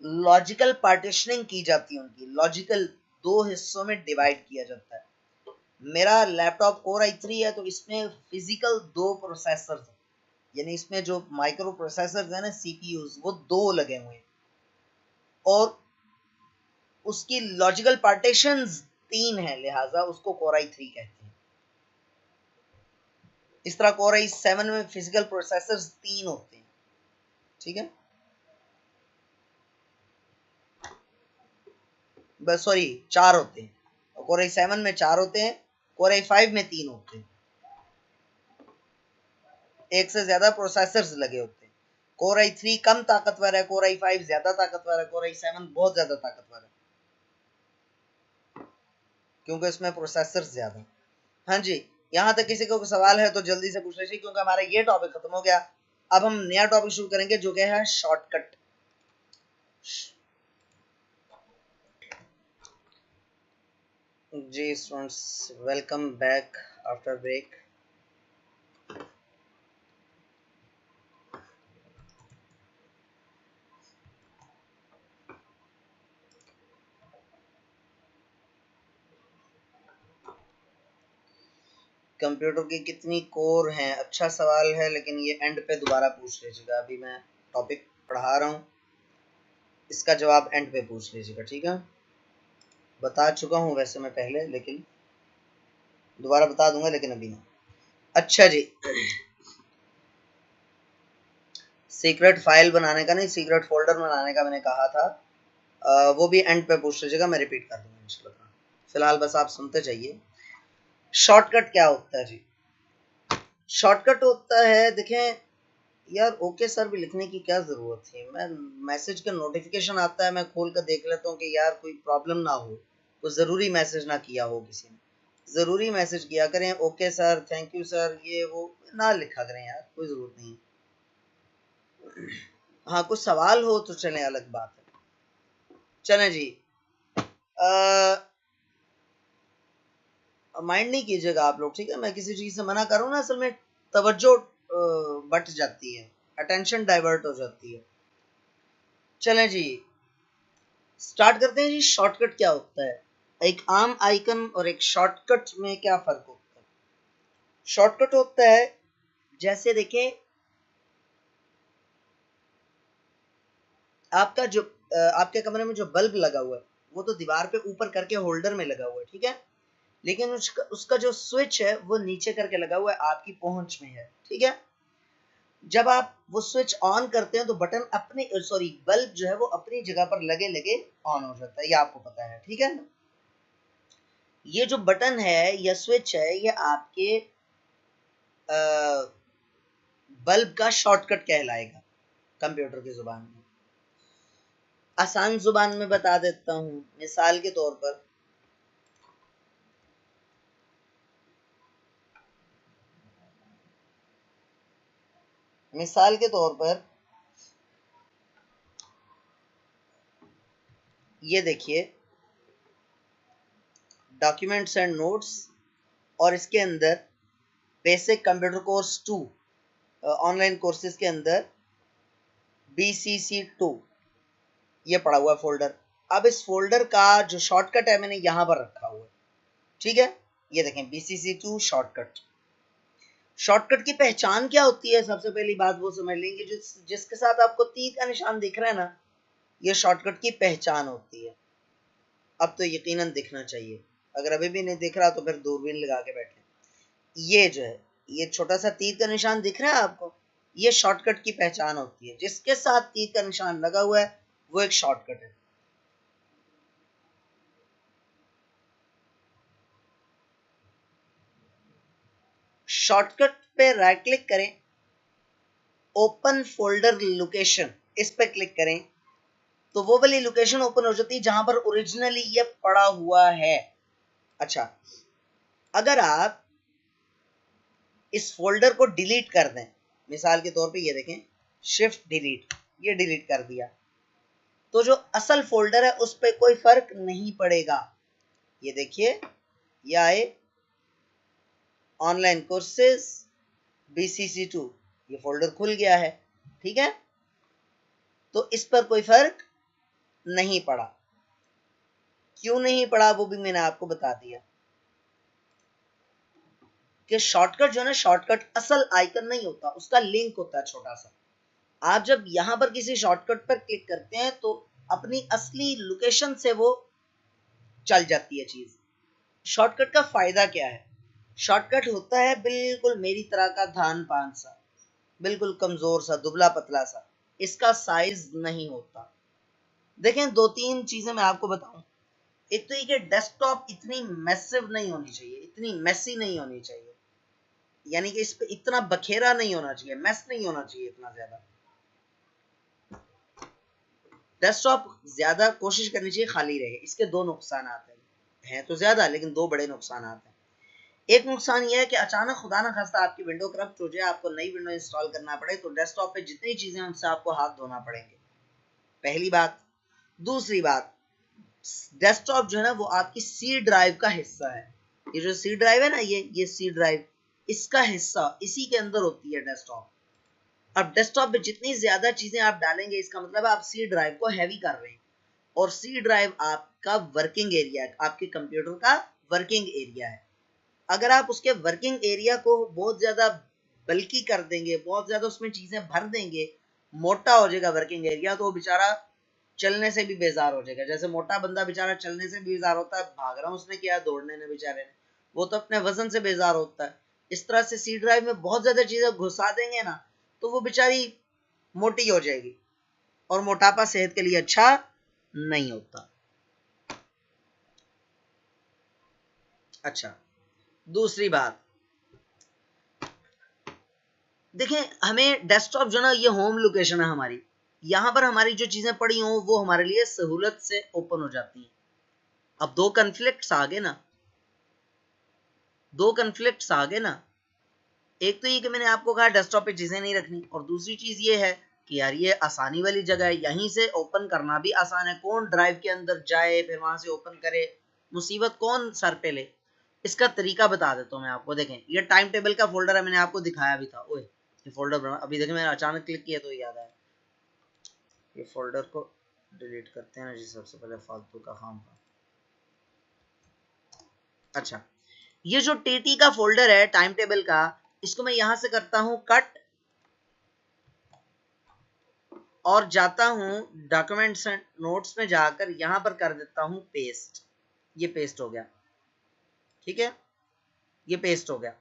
लॉजिकल पार्टीशनिंग की जाती है, उनकी लॉजिकल दो हिस्सों में डिवाइड किया जाता है। मेरा लैपटॉप कोर i3 है, तो इसमें फिजिकल दो प्रोसेसर्स, यानी इसमें जो माइक्रो प्रोसेसर्स है ना, सीपीयूज, वो दो लगे हुए हैं, और उसकी लॉजिकल पार्टीशंस 3 है, लिहाजा उसको कोर i3 कहते हैं। इस तरह कोर i7 में फिजिकल प्रोसेसर्स 3 होते हैं। ठीक है? बस सॉरी 4 होते हैं, कोर i7 में 4 होते हैं, कोर i5 में 3 होते हैं, एक से ज्यादा प्रोसेसर्स लगे होते हैं। कोर i3 कम ताकतवर है, कोर i5 ज्यादा ताकतवर है, कोर i7 बहुत ज्यादा ताकतवर है, क्योंकि इसमें प्रोसेसर्स ज्यादा। हाँ जी, यहाँ तक किसी को सवाल है तो जल्दी से पूछ लीजिए, क्योंकि हमारा ये टॉपिक खत्म हो गया। अब हम नया टॉपिक शुरू करेंगे जो कि है शॉर्टकट। जी students, welcome back after break. Computer की कितनी कोर हैं, अच्छा सवाल है, लेकिन ये एंड पे दोबारा पूछ लीजिएगा। अभी मैं टॉपिक पढ़ा रहा हूँ, इसका जवाब एंड पे पूछ लीजिएगा, ठीक है। बता चुका हूँ वैसे मैं पहले, लेकिन दोबारा बता दूंगा, लेकिन अभी नहीं। अच्छा जी, सीक्रेट फाइल बनाने का नहीं, सीक्रेट फोल्डर बनाने का मैंने कहा था, वो भी एंड पे पूछ लीजिएगा, मैं रिपीट कर दूंगा इंशाल्लाह। फिलहाल बस आप सुनते जाइए। शॉर्टकट क्या होता है जी? शॉर्टकट होता है, देखें यार, ओके सर भी लिखने की क्या जरूरत थी, मैं मैसेज का नोटिफिकेशन आता है, मैं खोल कर देख लेता हूँ कि यार कोई प्रॉब्लम ना हो, कोई जरूरी मैसेज ना किया हो किसी ने। जरूरी मैसेज किया करें, okay sir, thank you sir, ये वो ना लिखा करें यार, कोई जरूरत नहीं। हाँ, कुछ सवाल हो तो चलें, अलग बात है। चलें जी, माइंड नहीं कीजिएगा आप लोग, ठीक है। मैं किसी चीज से मना करूँ ना, असल में तवज्जो बट जाती है, अटेंशन डाइवर्ट हो जाती है। चलें जी, स्टार्ट करते हैं जी। शॉर्टकट क्या होता है? एक आम आइकन और एक शॉर्टकट में क्या फर्क होता है? शॉर्टकट होता है, जैसे देखें, आपका जो आपके कमरे में जो बल्ब लगा हुआ है, वो तो दीवार पे ऊपर करके होल्डर में लगा हुआ है, ठीक है, लेकिन उसका जो स्विच है वो नीचे करके लगा हुआ है, आपकी पहुंच में है, ठीक है। जब आप वो स्विच ऑन करते हैं तो बटन अपनी सॉरी बल्ब जो है वो अपनी जगह पर लगे लगे ऑन हो जाता है, ये आपको पता है, ठीक है। ये जो बटन है या स्विच है, ये आपके बल्ब का शॉर्टकट कहलाएगा कंप्यूटर की जुबान में। आसान जुबान में बता देता हूं, मिसाल के तौर पर, मिसाल के तौर पर ये देखिए, डॉक्यूमेंट्स एंड नोट्स, और इसके अंदर basic computer course 2 online courses के अंदर BCC2 ये पड़ा हुआ फोल्डर। अब इस फोल्डर का जो शॉर्टकट है मैंने यहां पर रखा हुआ है, ठीक है। ये देखें, BCC2 शॉर्टकट। शॉर्टकट की पहचान क्या होती है? सबसे पहली बात वो समझ लेंगे, जिसके साथ आपको तीर का निशान दिख रहा है ना, ये शॉर्टकट की पहचान होती है। अब तो यकीनन दिखना चाहिए, अगर अभी भी नहीं दिख रहा तो फिर दूरबीन लगा के बैठे। ये जो है, ये छोटा सा तीर का निशान दिख रहा है आपको, ये शॉर्टकट की पहचान होती है। जिसके साथ तीर का निशान लगा हुआ है वो एक शॉर्टकट है। शॉर्टकट पे राइट क्लिक करें, ओपन फोल्डर लोकेशन, इस पे क्लिक करें तो वो वाली लोकेशन ओपन हो जाती है जहां पर ओरिजिनली ये पड़ा हुआ है। अच्छा, अगर आप इस फोल्डर को डिलीट कर दें, मिसाल के तौर पे ये देखें, शिफ्ट डिलीट, ये डिलीट कर दिया, तो जो असल फोल्डर है उस पर कोई फर्क नहीं पड़ेगा। ये देखिए, ये आए ऑनलाइन कोर्सेज BCC2, ये फोल्डर खुल गया है, ठीक है। तो इस पर कोई फर्क नहीं पड़ा। क्यों नहीं पड़ा वो भी मैंने आपको बता दिया कि शॉर्टकट जो है ना, शॉर्टकट असल आइकन नहीं होता, उसका लिंक होता है छोटा सा। आप जब यहां पर किसी शॉर्टकट पर क्लिक करते हैं तो अपनी असली लोकेशन से वो चल जाती है चीज। शॉर्टकट का फायदा क्या है? शॉर्टकट होता है बिल्कुल मेरी तरह का धान पान सा, बिल्कुल कमजोर सा, दुबला पतला सा, इसका साइज नहीं होता। देखें, दो तीन चीजें मैं आपको बताऊं। एक तो ये कि डेस्कटॉप इतनी मैसिव नहीं होनी चाहिए, इतनी मैसी नहीं होनी चाहिए, यानी कि इस पे इतना बखेरा नहीं होना चाहिए, मैस नहीं होना चाहिए इतना ज्यादा। डेस्कटॉप ज्यादा कोशिश करनी चाहिए खाली रहे। इसके दो नुकसान हैं तो ज्यादा, लेकिन दो बड़े नुकसान हैं। एक नुकसान यह है कि अचानक खुदा ना खास्ता आपकी विंडो करप्ट हो जाए, आपको नई विंडो इंस्टॉल करना पड़े, तो डेस्कटॉप पे जितनी चीजें हैं उनसे आपको हाथ धोना पड़ेंगे, पहली बात। दूसरी बात, डेस्कटॉप जो है ना वो आपकी सी ड्राइव का हिस्सा है। ये जो सी ड्राइव है ना, ये सी ड्राइव, इसका हिस्सा इसी के अंदर होती है डेस्कटॉप। अब डेस्कटॉप पे जितनी ज्यादा चीजें आप डालेंगे, इसका मतलब आप सी ड्राइव को हैवी कर रहे हैं, और सी ड्राइव आपका वर्किंग एरिया है, आपके कंप्यूटर का वर्किंग एरिया है। अगर आप उसके वर्किंग एरिया को बहुत ज्यादा बल्कि कर देंगे, बहुत ज्यादा उसमें चीजें भर देंगे, मोटा हो जाएगा वर्किंग एरिया, तो वो बेचारा चलने से भी बेजार हो जाएगा। जैसे मोटा बंदा बेचारा चलने से बेजार होता है, भाग रहा उसने किया दौड़ने ने बेचारे ने, वो तो अपने वजन से बेजार होता है। इस तरह से सी ड्राइव में बहुत ज्यादा चीजें घुसा देंगे ना, तो वो बेचारी मोटी हो जाएगी, और मोटापा सेहत के लिए अच्छा नहीं होता। अच्छा, दूसरी बात देखें, हमें डेस्कटॉप जो ना ये होम लोकेशन है हमारी, यहां पर हमारी जो चीजें पड़ी हों वो हमारे लिए सहूलत से ओपन हो जाती हैं। अब दो कन्फ्लिक्ट्स आ गए ना, दो कन्फ्लिक्ट्स आ गए ना। एक तो ये कि मैंने आपको कहा डेस्कटॉप पे चीजें नहीं रखनी, और दूसरी चीज ये है कि यार ये आसानी वाली जगह है, यहीं से ओपन करना भी आसान है। कौन ड्राइव के अंदर जाए फिर वहां से ओपन करे, मुसीबत कौन सर पे ले। इसका तरीका बता देता हूँ मैं आपको। देखें, ये टाइम टेबल का फोल्डर है, मैंने आपको दिखाया भी था। ओए, ये फोल्डर बना, अभी देखें मैंने अचानक क्लिक किया तो याद आया। ये फोल्डर को डिलीट करते हैं ना जी, सबसे पहले फालतू का काम था। अच्छा, ये जो टीटी का फोल्डर है टाइम टेबल का, इसको मैं यहां से करता हूं कट, और जाता हूं डॉक्यूमेंट्स एंड नोट्स में जाकर यहां पर कर देता हूं पेस्ट। ये पेस्ट हो गया, ठीक है, ये पेस्ट हो गया।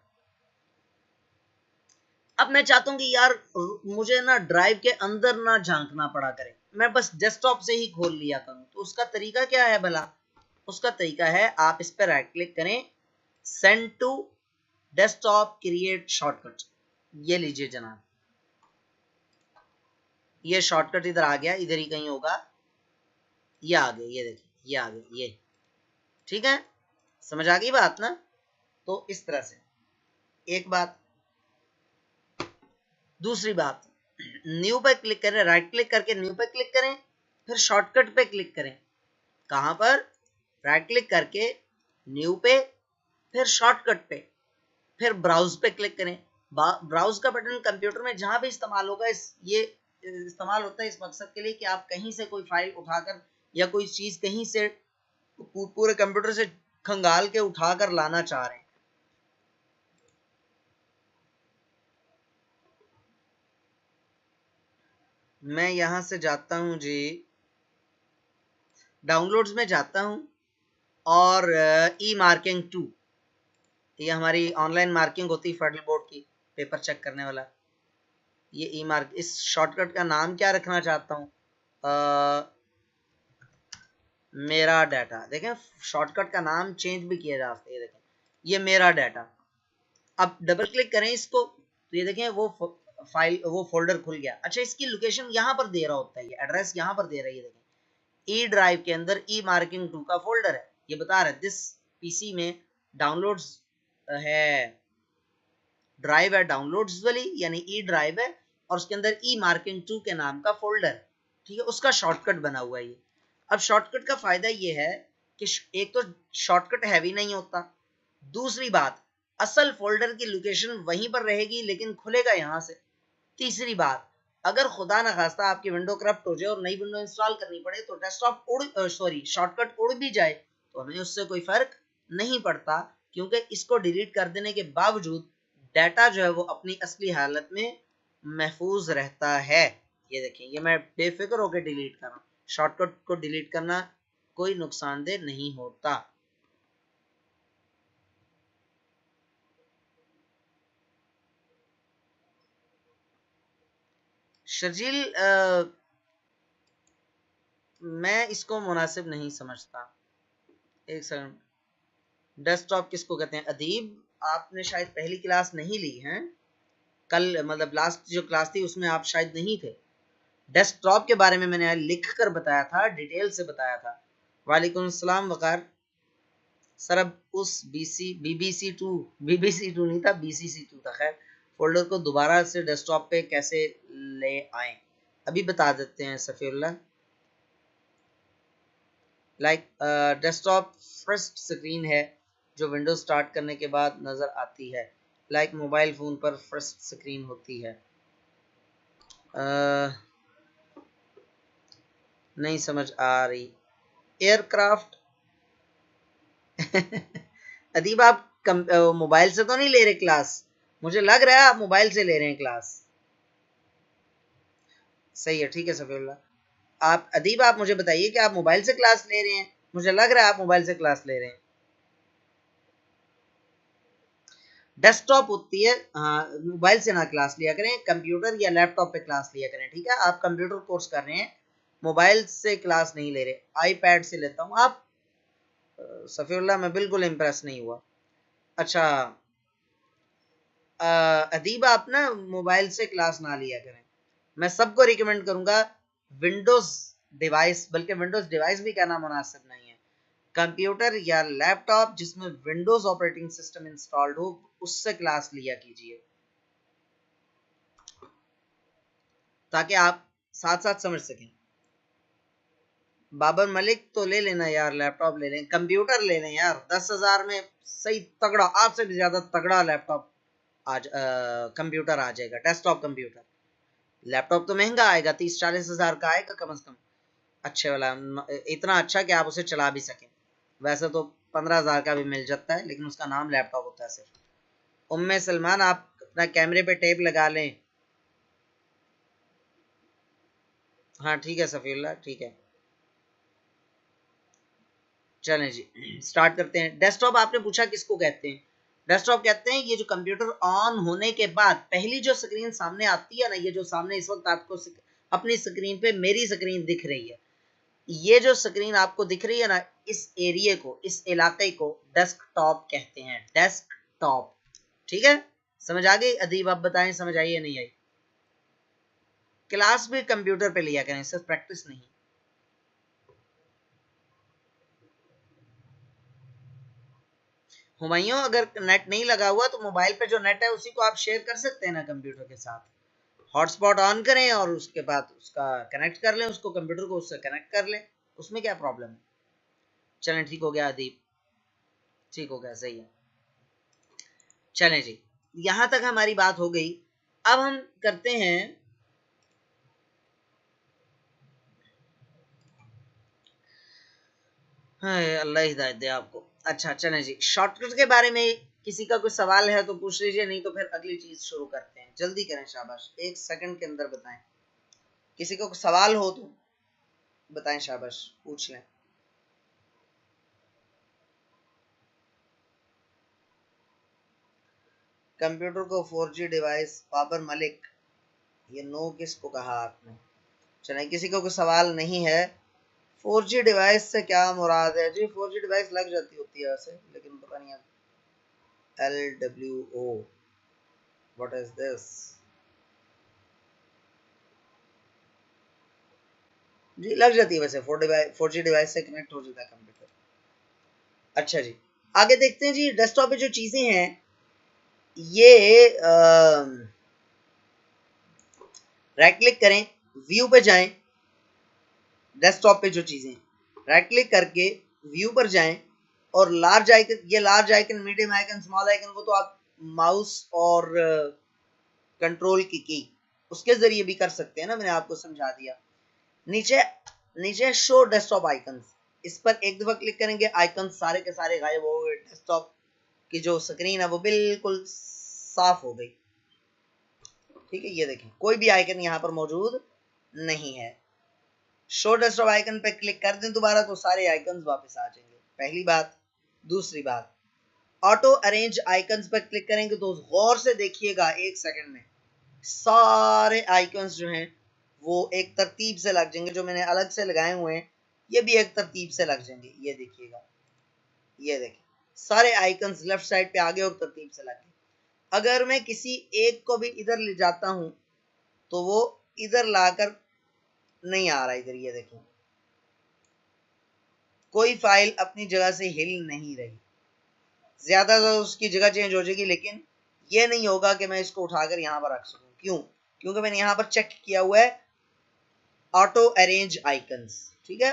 अब मैं चाहता हूं कि यार मुझे ना ड्राइव के अंदर ना झांकना पड़ा करे, मैं बस डेस्कटॉप से ही खोल लिया करूं। तो उसका तरीका क्या है भला? उसका तरीका है, आप इस पर राइट क्लिक करें, send to desktop create shortcut. ये लीजिए जनाब, ये शॉर्टकट इधर आ गया, इधर ही कहीं होगा, ये आ गया, ये देखिए ये आ गया, ये ठीक है। समझ आ गई बात ना? तो इस तरह से एक बात। दूसरी बात, न्यू पे क्लिक करें, राइट क्लिक करके न्यू पे क्लिक करें, फिर शॉर्टकट पे क्लिक करें। कहां पर? राइट क्लिक करके न्यू पे, फिर शॉर्टकट पे, फिर ब्राउज पे क्लिक करें। ब्राउज का बटन कंप्यूटर में जहां भी इस्तेमाल होगा, ये इस्तेमाल होता है इस मकसद के लिए कि आप कहीं से कोई फाइल उठाकर या कोई चीज कहीं से पूरे कंप्यूटर से खंगाल के उठाकर लाना चाह रहे हैं। मैं यहां से जाता हूं जी, डाउनलोड्स में जाता हूं, और ई मार्किंग 2, ये हमारी ऑनलाइन मार्किंग होती है फेडरल बोर्ड की, पेपर चेक करने वाला। ये ई मार्क, इस शॉर्टकट का नाम क्या रखना चाहता हूँ? मेरा डाटा। देखें, शॉर्टकट का नाम चेंज भी किया जा सकता है। देखें, ये मेरा डाटा। अब डबल क्लिक करें इसको, तो ये देखें वो फाइल, वो फोल्डर खुल गया। अच्छा, इसकी लोकेशन यहाँ पर दे रहा होता है, ये एड्रेस यहाँ पर दे रही है। देखें, ई ड्राइव के अंदर ई मार्किंग 2 का फोल्डर है, ये बता रहा है दिस पीसी में डाउनलोड्स है, ड्राइव है डाउनलोड्स वाली, यानी ई ड्राइव है, और उसके अंदर ई मार्किंग 2 के नाम का फोल्डर, ठीक है, उसका शॉर्टकट बना हुआ है ये। अब शॉर्टकट का फायदा ये है कि एक तो शॉर्टकट हैवी नहीं होता, दूसरी बात असल फोल्डर की लोकेशन वहीं पर रहेगी लेकिन खुलेगा यहां से, तीसरी बात अगर खुदा न खास्ता आपकी विंडो करप्ट हो जाए और नई विंडो इंस्टॉल करनी पड़े तो डेस्कटॉप शॉर्टकट उड़ भी जाए तो हमें उससे कोई फर्क नहीं पड़ता, क्योंकि इसको डिलीट कर देने के बावजूद डाटा जो है वो अपनी असली हालत में महफूज रहता है। ये देखें, ये मैं बेफिक्र होकर डिलीट कर रहा हूँ। शॉर्टकट को डिलीट करना कोई नुकसानदेह नहीं होता। शर्जील, मैं इसको मुनासिब नहीं समझता। एक सेकंड, डेस्कटॉप किसको कहते हैं? अदीब, आपने शायद पहली क्लास नहीं ली है कल, मतलब लास्ट जो क्लास थी उसमें आप शायद नहीं थे। डेस्कटॉप के बारे में मैंने लिख कर बताया था, डिटेल से बताया था। वालेकुम अस्सलाम वकार सर। अब उस बीबीसी टू नहीं था, बीसीसी टू था। खैर, फोल्डर को दोबारा से डेस्कटॉप पे कैसे ले आए अभी बता देते हैं Safiullah. Like desktop first screen है जो विंडोज स्टार्ट करने के बाद नजर आती है, लाइक मोबाइल फोन पर फर्स्ट स्क्रीन होती है। नहीं समझ आ रही। एयरक्राफ्ट अदीब, आप मोबाइल से तो नहीं ले रहे क्लास? मुझे लग रहा है आप मोबाइल से ले रहे हैं क्लास। सही है, ठीक है सफीउल्लाह। आप अदीब, आप मुझे बताइए कि आप मोबाइल से क्लास ले रहे हैं? मुझे लग रहा है आप मोबाइल से क्लास ले रहे हैं। डेस्कटॉप होती है, हाँ, मोबाइल से ना क्लास लिया करें, कंप्यूटर या लैपटॉप पे क्लास लिया करें, ठीक है? आप कंप्यूटर कोर्स कर रहे हैं, मोबाइल से क्लास नहीं ले रहे। आईपैड से लेता हूँ आप। सफीउल्लाह, मैं बिल्कुल इम्प्रेस नहीं हुआ। अच्छा अदीब, आप ना मोबाइल से क्लास ना लिया करें। मैं सबको रिकमेंड करूंगा विंडोज डिवाइस, बल्कि विंडोज डिवाइस भी कहना मुनासिब नहीं है, कंप्यूटर या लैपटॉप जिसमें विंडोज ऑपरेटिंग सिस्टम इंस्टॉल्ड हो, उससे क्लास लिया कीजिए, ताकि आप साथ साथ समझ सकें। बाबर मलिक तो ले लेना यार, लैपटॉप ले लें, कंप्यूटर ले लें यार, 10,000 में सही तगड़ा, आपसे भी ज्यादा तगड़ा लैपटॉप आज कंप्यूटर आ जाएगा, डेस्कटॉप कंप्यूटर। लैपटॉप तो महंगा आएगा, 30-40 हज़ार का आएगा कम से कम, अच्छे वाला, इतना अच्छा कि आप उसे चला भी सकें। वैसे तो 15,000 का भी मिल जाता है, लेकिन उसका नाम लैपटॉप होता है सिर्फ। उम्मे सलमान, आप अपना कैमरे पे टेप लगा लें। हाँ ठीक है सफीउल्लाह, ठीक है। चलें जी, स्टार्ट करते हैं। डेस्कटॉप आपने पूछा किसको कहते हैं? डेस्कटॉप कहते हैं ये जो कंप्यूटर ऑन होने के बाद पहली जो स्क्रीन सामने आती है ना, ये जो सामने इस वक्त आपको अपनी स्क्रीन पे मेरी स्क्रीन दिख रही है, ये जो स्क्रीन आपको दिख रही है ना, इस एरिया को, इस इलाके को डेस्कटॉप कहते हैं, डेस्कटॉप। ठीक है, समझ आ गई? अदीब आप बताएं, समझ आई या नहीं आई? क्लास भी कंप्यूटर पे लिया करें, सिर्फ प्रैक्टिस नहीं। हुमायूं, अगर नेट नहीं लगा हुआ तो मोबाइल पे जो नेट है उसी को आप शेयर कर सकते हैं ना कंप्यूटर के साथ। हॉटस्पॉट ऑन करें और उसके बाद उसका कनेक्ट कर लें, उसको कंप्यूटर को उससे कनेक्ट कर लें, उसमें क्या प्रॉब्लम है? चलें, ठीक हो गया अदीब, ठीक हो गया, सही है। चलें जी, यहां तक हमारी बात हो गई। अब हम करते हैं अल्लाह हिदायत दे आपको। अच्छा चलें जी, शॉर्टकट के बारे में किसी का कोई सवाल है तो पूछ लीजिए, नहीं तो फिर अगली चीज शुरू करते हैं। जल्दी करें, शाबाश, 1 सेकंड के अंदर बताएं। किसी को कोई सवाल हो तो बताएं, शाबाश, पूछ लें। कंप्यूटर को 4G डिवाइस, बाबर मलिक, ये नो किसको कहा आपने? चलें, किसी को कोई सवाल नहीं है। 4G डिवाइस से क्या मुराद है जी? 4G डिवाइस लग जाती होती है वैसे, लेकिन पता नहीं। LWO, what is this? जी लग जाती है वैसे, 4G डिवाइस से कनेक्ट हो जाता है कंप्यूटर। अच्छा जी, आगे देखते हैं जी। डेस्कटॉप पे जो चीजें हैं, ये राइट क्लिक करें, व्यू पे जाएं। डेस्कटॉप पे जो चीजें, राइट क्लिक करके व्यू पर जाएं, और लार्ज आइकन, ये large icon, medium icon, small icon, वो तो आप माउस और कंट्रोल की उसके जरिए भी कर सकते हैं ना, मैंने आपको समझा दिया। नीचे नीचे शो डेस्कटॉप आइकन्स, इस पर एक दफा क्लिक करेंगे, आइकन सारे के सारे गायब हो गए, डेस्कटॉप की जो स्क्रीन है वो बिल्कुल साफ हो गई। ठीक है, ये देखें, कोई भी आइकन यहाँ पर मौजूद नहीं है। शो डेस्कटॉप आइकन पे क्लिक कर दें दोबारा तो सारे आइकन्स वापस आ जाएंगे, पहली बात। दूसरी बात, ऑटो अरेंज आइकन्स पर क्लिक करेंगे तो गौर से देखिएगा, 1 सेकंड में सारे आइकन्स जो हैं वो एक तरतीब से लग जाएंगे। जो मैंने अलग से लगाए हुए हैं ये भी एक तरतीब से लग जाएंगे, ये देखिएगा। ये देखें सारे आइकन्स लेफ्ट साइड पे आगे और तरतीब से लगे। अगर मैं किसी एक को भी इधर ले जाता हूं तो वो इधर लाकर नहीं आ रहा इधर, ये देखें कोई फाइल अपनी जगह से हिल नहीं रही, ज्यादा तो उसकी जगह चेंज हो जाएगी, लेकिन ये नहीं होगा कि मैं इसको उठाकर यहां पर रख सकूं। क्यों? क्योंकि मैंने यहां पर चेक किया हुआ है ऑटो अरेंज आइकन्स, ठीक है,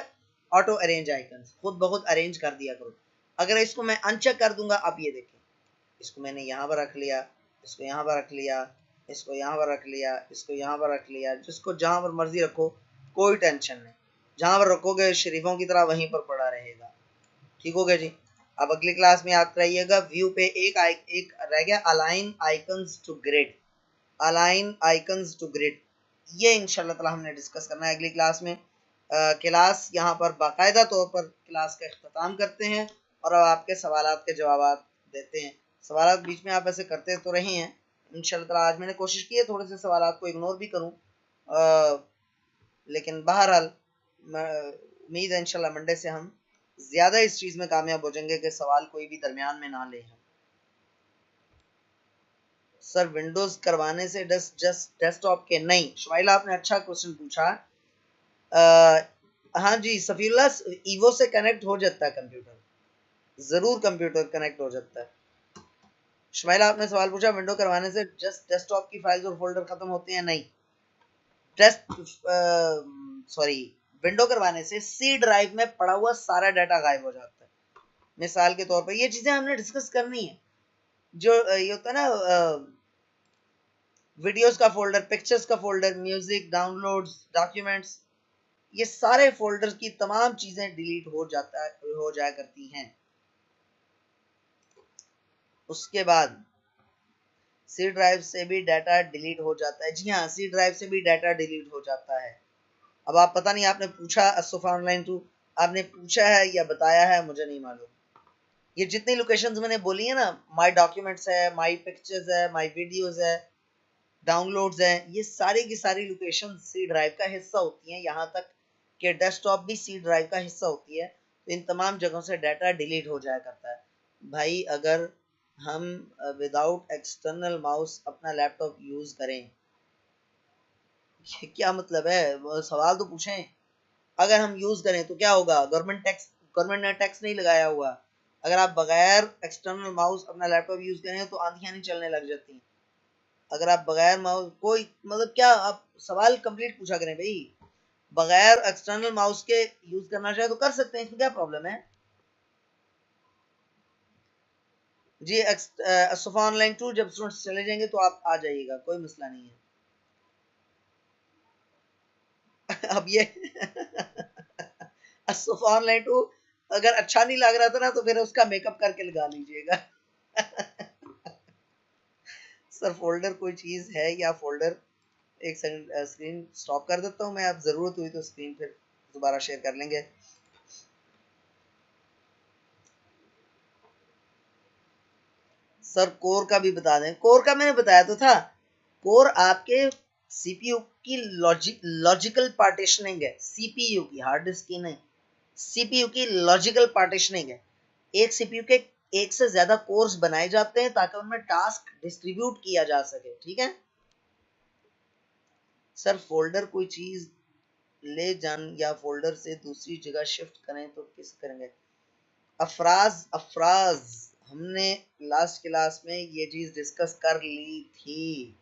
ऑटो अरेंज आइकन्स खुद ब खुद अरेंज कर दिया करो। अगर इसको मैं अनचेक कर दूंगा, अब ये देखें इसको मैंने यहाँ पर रख लिया, इसको यहाँ पर रख लिया, इसको यहाँ पर रख लिया, इसको यहाँ पर रख लिया, जिसको जहां पर मर्जी रखो कोई टेंशन नहीं, जहां पर रखोगे शरीफों की तरह वहीं पर पड़ा रहेगा। ठीक हो गया जी। अब अगली क्लास में याद कराइएगा, व्यू पे एक रह गया align icons to grid, align icons to grid, ये इंशाल्लाह ताला हमने डिस्कस करना है अगली क्लास में। क्लास यहाँ पर बाकायदा तौर पर क्लास का इख्तिताम करते हैं और अब आपके सवालात के जवाब देते हैं। सवालात बीच में आप ऐसे करते तो रहे हैं इंशाल्लाह ताला। आज मैंने कोशिश की है थोड़े से सवालात को इग्नोर भी करूँ, लेकिन बहरहाल उम्मीद है इंशाल्लाह मंडे से हम ज्यादा इस चीज में कामयाब हो जाएंगे कि सवाल कोई भी दरमियान में ना ले। सर विंडोज करवाने से जस्ट डेस्कटॉप के नहीं, शुमाइला आपने अच्छा क्वेश्चन पूछा। हाँ जी सफीउल्ला, ईवो से कनेक्ट हो जाता है कंप्यूटर, जरूर कंप्यूटर कनेक्ट हो जाता है। शुमाइला आपने सवाल पूछा विंडो करवाने से जस्ट डेस्कटॉप की फाइल्स और फोल्डर खत्म होते हैं, नहीं, सॉरी, विंडो करवाने से सी ड्राइव में पड़ा हुआ सारा डाटा गायब हो जाता है। मिसाल के तौर पर ये चीजें हमने डिस्कस करनी है, जो ये होता है ना वीडियोस का फोल्डर, पिक्चर्स का फोल्डर, म्यूजिक, डाउनलोड्स, डॉक्यूमेंट्स, ये सारे फोल्डर्स की तमाम चीजें डिलीट हो जाया करती हैं। उसके बाद सी ड्राइव से भी डाटा डिलीट हो जाता है। जी हाँ, सी ड्राइव से भी डाटा डिलीट हो जाता है। अब आप पता नहीं आपने पूछा असुफा ऑनलाइन 2, आपने पूछा है या बताया है मुझे नहीं मालूम। ये जितनी लोकेशंस मैंने बोली है ना, माई डॉक्यूमेंट्स है, माई पिक्चर्स है, माई वीडियोस है, डाउनलोड्स हैं, ये सारी की सारी लोकेशन सी ड्राइव का हिस्सा होती हैं। यहाँ तक कि डेस्कटॉप भी सी ड्राइव का हिस्सा होती है। तो इन तमाम जगहों से डाटा डिलीट हो जाया करता है। भाई अगर हम विदाउट एक्सटर्नल माउस अपना लैपटॉप यूज करें, ये क्या मतलब है? सवाल तो पूछें। अगर हम यूज करें तो क्या होगा? गवर्नमेंट ने टैक्स नहीं लगाया हुआ। अगर आप बगैर एक्सटर्नल माउस अपना लैपटॉप यूज करें तो आंधियां नहीं चलने लग जाती हैं। अगर आप बगैर माउस कोई मतलब क्या, आप सवाल कंप्लीट पूछा करें भाई। बगैर एक्सटर्नल माउस के यूज करना चाहे तो कर सकते हैं, इसमें क्या प्रॉब्लम है जी। असफा ऑनलाइन 2 जब स्टूडेंट्स चले जाएंगे तो आप आ जाइएगा, कोई मसला नहीं है। अब ये असफा ऑनलाइन 2 अगर अच्छा नहीं लग रहा था ना तो फिर उसका मेकअप करके लगा लीजिएगा। सर फोल्डर कोई चीज है या फोल्डर, एक सेकंड स्क्रीन स्टॉप कर देता हूँ मैं, अब जरूरत हुई तो स्क्रीन फिर दोबारा शेयर कर लेंगे। सर कोर का भी बता दें। कोर का मैंने बताया तो था, कोर आपके सीपीयू की लॉजिकल पार्टीशनिंग है। सीपीयू की, हार्ड डिस्क की नहीं, सीपीयू की लॉजिकल पार्टीशनिंग है। एक सीपीयू के एक से ज्यादा कोर्स बनाए जाते हैं ताकि उनमें टास्क डिस्ट्रीब्यूट किया जा सके, ठीक है। सर फोल्डर कोई चीज ले जान या फोल्डर से दूसरी जगह शिफ्ट करें तो किस करेंगे? अफराज हमने लास्ट क्लास में ये चीज डिस्कस कर ली थी।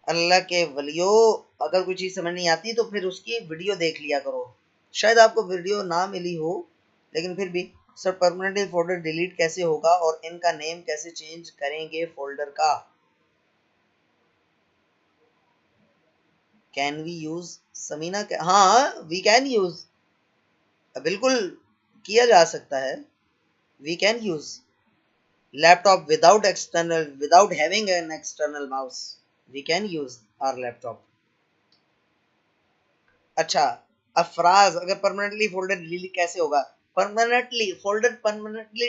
अल्लाह के वलियो, अगर कोई चीज समझ नहीं आती तो फिर उसकी वीडियो देख लिया करो। शायद आपको वीडियो ना मिली हो, लेकिन फिर भी। सर परमानेंटली फोल्डर डिलीट कैसे होगा और इनका नेम कैसे चेंज करेंगे फोल्डर का? Can we use Sameena? हाँ वी कैन यूज, बिल्कुल किया जा सकता है। We can use laptop without having an external mouse. We can use our laptop. अच्छा, अफराज अगर परमानेंटली फोल्डर डिलीट कैसे होगा? परमानेंटली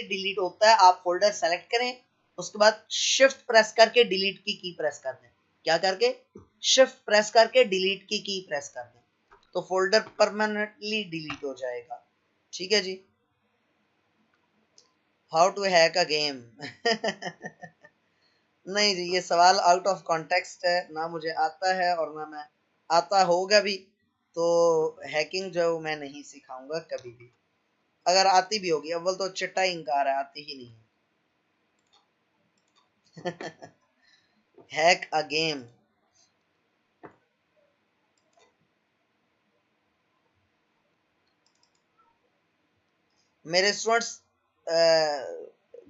डिलीट होता है, आप फोल्डर सेलेक्ट करें, उसके बाद शिफ्ट प्रेस करके डिलीट की प्रेस कर दें। क्या करके? शिफ्ट प्रेस करके डिलीट की प्रेस कर दें, तो फोल्डर परमानेंटली डिलीट हो जाएगा। ठीक है जी। How to hack a game. नहीं जी, ये सवाल आउट ऑफ कॉन्टेक्स्ट है, ना मुझे आता है और ना मैं आता होगा भी। तो हैकिंग जो मैं नहीं सिखाऊंगा कभी भी। अगर आती भी होगी, अव्वल तो चिट्टा इंकार है, आती ही नहीं है। Hack a game. मेरे स्टूडेंट्स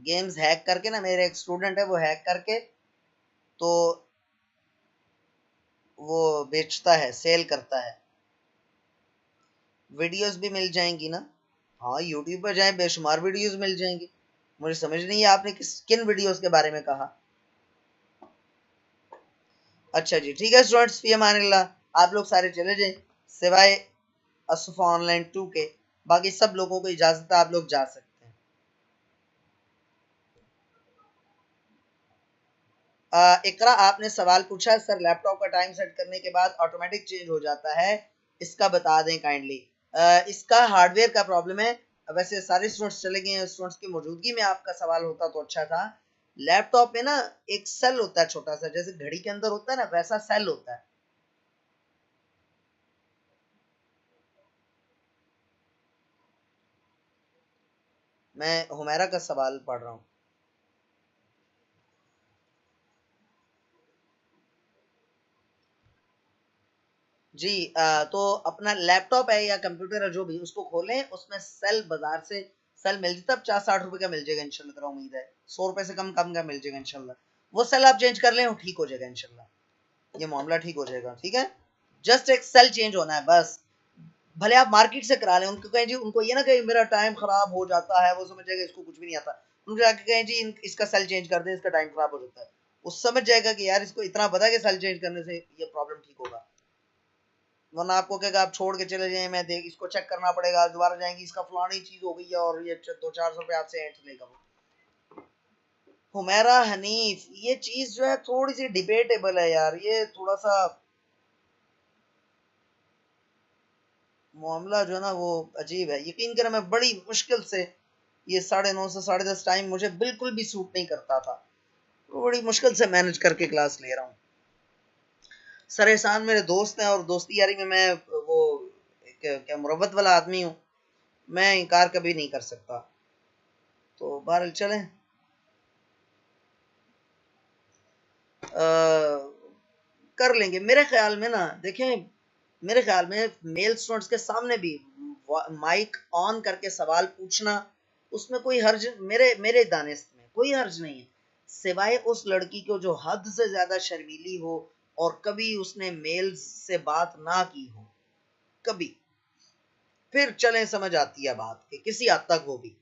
गेम्स हैक करके ना, मेरे एक स्टूडेंट है वो हैक करके तो वो बेचता है, सेल करता है। वीडियोस भी मिल जाएंगी ना। हाँ, यूट्यूब पर जाए, बेशुमार वीडियोस मिल जाएंगी। मुझे समझ नहीं है आपने किन वीडियोस के बारे में कहा। अच्छा जी, ठीक है स्टूडेंट्स, फी अमानिल्लाह। आप लोग सारे चले जाएं, सिवाय असफ़ा ऑनलाइन 2 के। बाकी सब लोगों को इजाजत है, आप लोग जा सकते हैं। इकरा, आपने सवाल पूछा सर, लैपटॉप का टाइम सेट करने के बाद ऑटोमेटिक चेंज हो जाता है, इसका बता दें काइंडली। इसका हार्डवेयर का प्रॉब्लम है। वैसे सारे स्टूडेंट्स चले गए हैं, स्टूडेंट्स की मौजूदगी में आपका सवाल होता तो अच्छा था। लैपटॉप में ना एक सेल होता है छोटा सा, जैसे घड़ी के अंदर होता है ना, वैसा सेल होता है। मैं हुमैरा का सवाल पढ़ रहा हूँ। जी, तो अपना लैपटॉप है या कंप्यूटर है जो भी, उसको खोलें, उसमें सेल बाजार से सेल मिल जाता है, 50-60 रुपए का मिल जाएगा इंशाल्लाह, तेरा उम्मीद है 100 रुपए से कम कम का मिल जाएगा इंशाल्लाह। वो सेल आप चेंज कर लें, वो ठीक हो जाएगा इंशाल्लाह, ये मामला ठीक हो जाएगा, ठीक है। जस्ट एक सेल चेंज होना है बस। भले आप मार्केट से करा लें, उनको कहें जी, उनको ये ना कहें मेरा टाइम खराब हो जाता है, वो समझ जाएगा इसको कुछ भी नहीं आता। उनको जाके कहें जी इसका सेल चेंज कर दें, इसका टाइम खराब हो जाता है। वो समझ जाएगा कि यार इसको इतना पता है कि सेल चेंज करने से ये प्रॉब्लम ठीक होगा। वरना आपको कहेगा आप छोड़ के चले जाएं, मैं देख इसको चेक करना पड़ेगा, दोबारा जाएंगे, इसका फलानी चीज हो गई है और ये 200-400 रुपए आपसे ऐंठ लेगा वो। हुमैरा हनीफ, ये चीज जो है थोड़ी सी डिबेटेबल है यार, ये थोड़ा सा मामला जो है ना वो अजीब है। यकीन करें, मैं बड़ी मुश्किल से ये 9:30 से 10:30 टाइम मुझे बिल्कुल भी सूट नहीं करता था, तो बड़ी मुश्किल से मैनेज करके क्लास ले रहा हूँ। सर एहसान मेरे दोस्त हैं और दोस्ती यारी में मैं वो क्या मुरब्बत वाला आदमी हूँ, मैं इनकार कभी नहीं कर सकता। तो बहरहाल चलें, कर लेंगे मेरे ख्याल में ना। देखें, मेरे ख्याल में मेल स्टूडेंट्स के सामने भी माइक ऑन करके सवाल पूछना, उसमें कोई हर्ज, मेरे दानिश में कोई हर्ज नहीं है, सिवाय उस लड़की को जो हद से ज्यादा शर्मीली हो और कभी उसने मेल से बात ना की हो कभी, फिर चलें, समझ आती है बात कि किसी हद तक हो भी।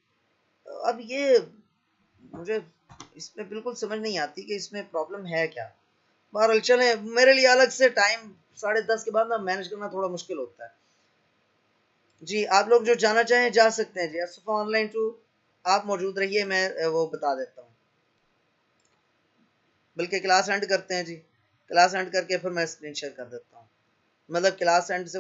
अब ये मुझे इसमें बिल्कुल समझ नहीं आती कि इसमें प्रॉब्लम है क्या। बहरहाल चले, मेरे लिए अलग से टाइम 10:30 के बाद ना मैनेज करना थोड़ा मुश्किल होता है। जी, आप लोग जो जाना चाहें जा सकते हैं जी, असफ़ा ऑनलाइन 2। आप मौजूद रहिए, मैं वो बता देता हूँ। बल्कि क्लास एंड करते हैं जी, क्लास एंड करके फिर मैं स्क्रीन शेयर कर देता हूँ, मतलब क्लास एंड से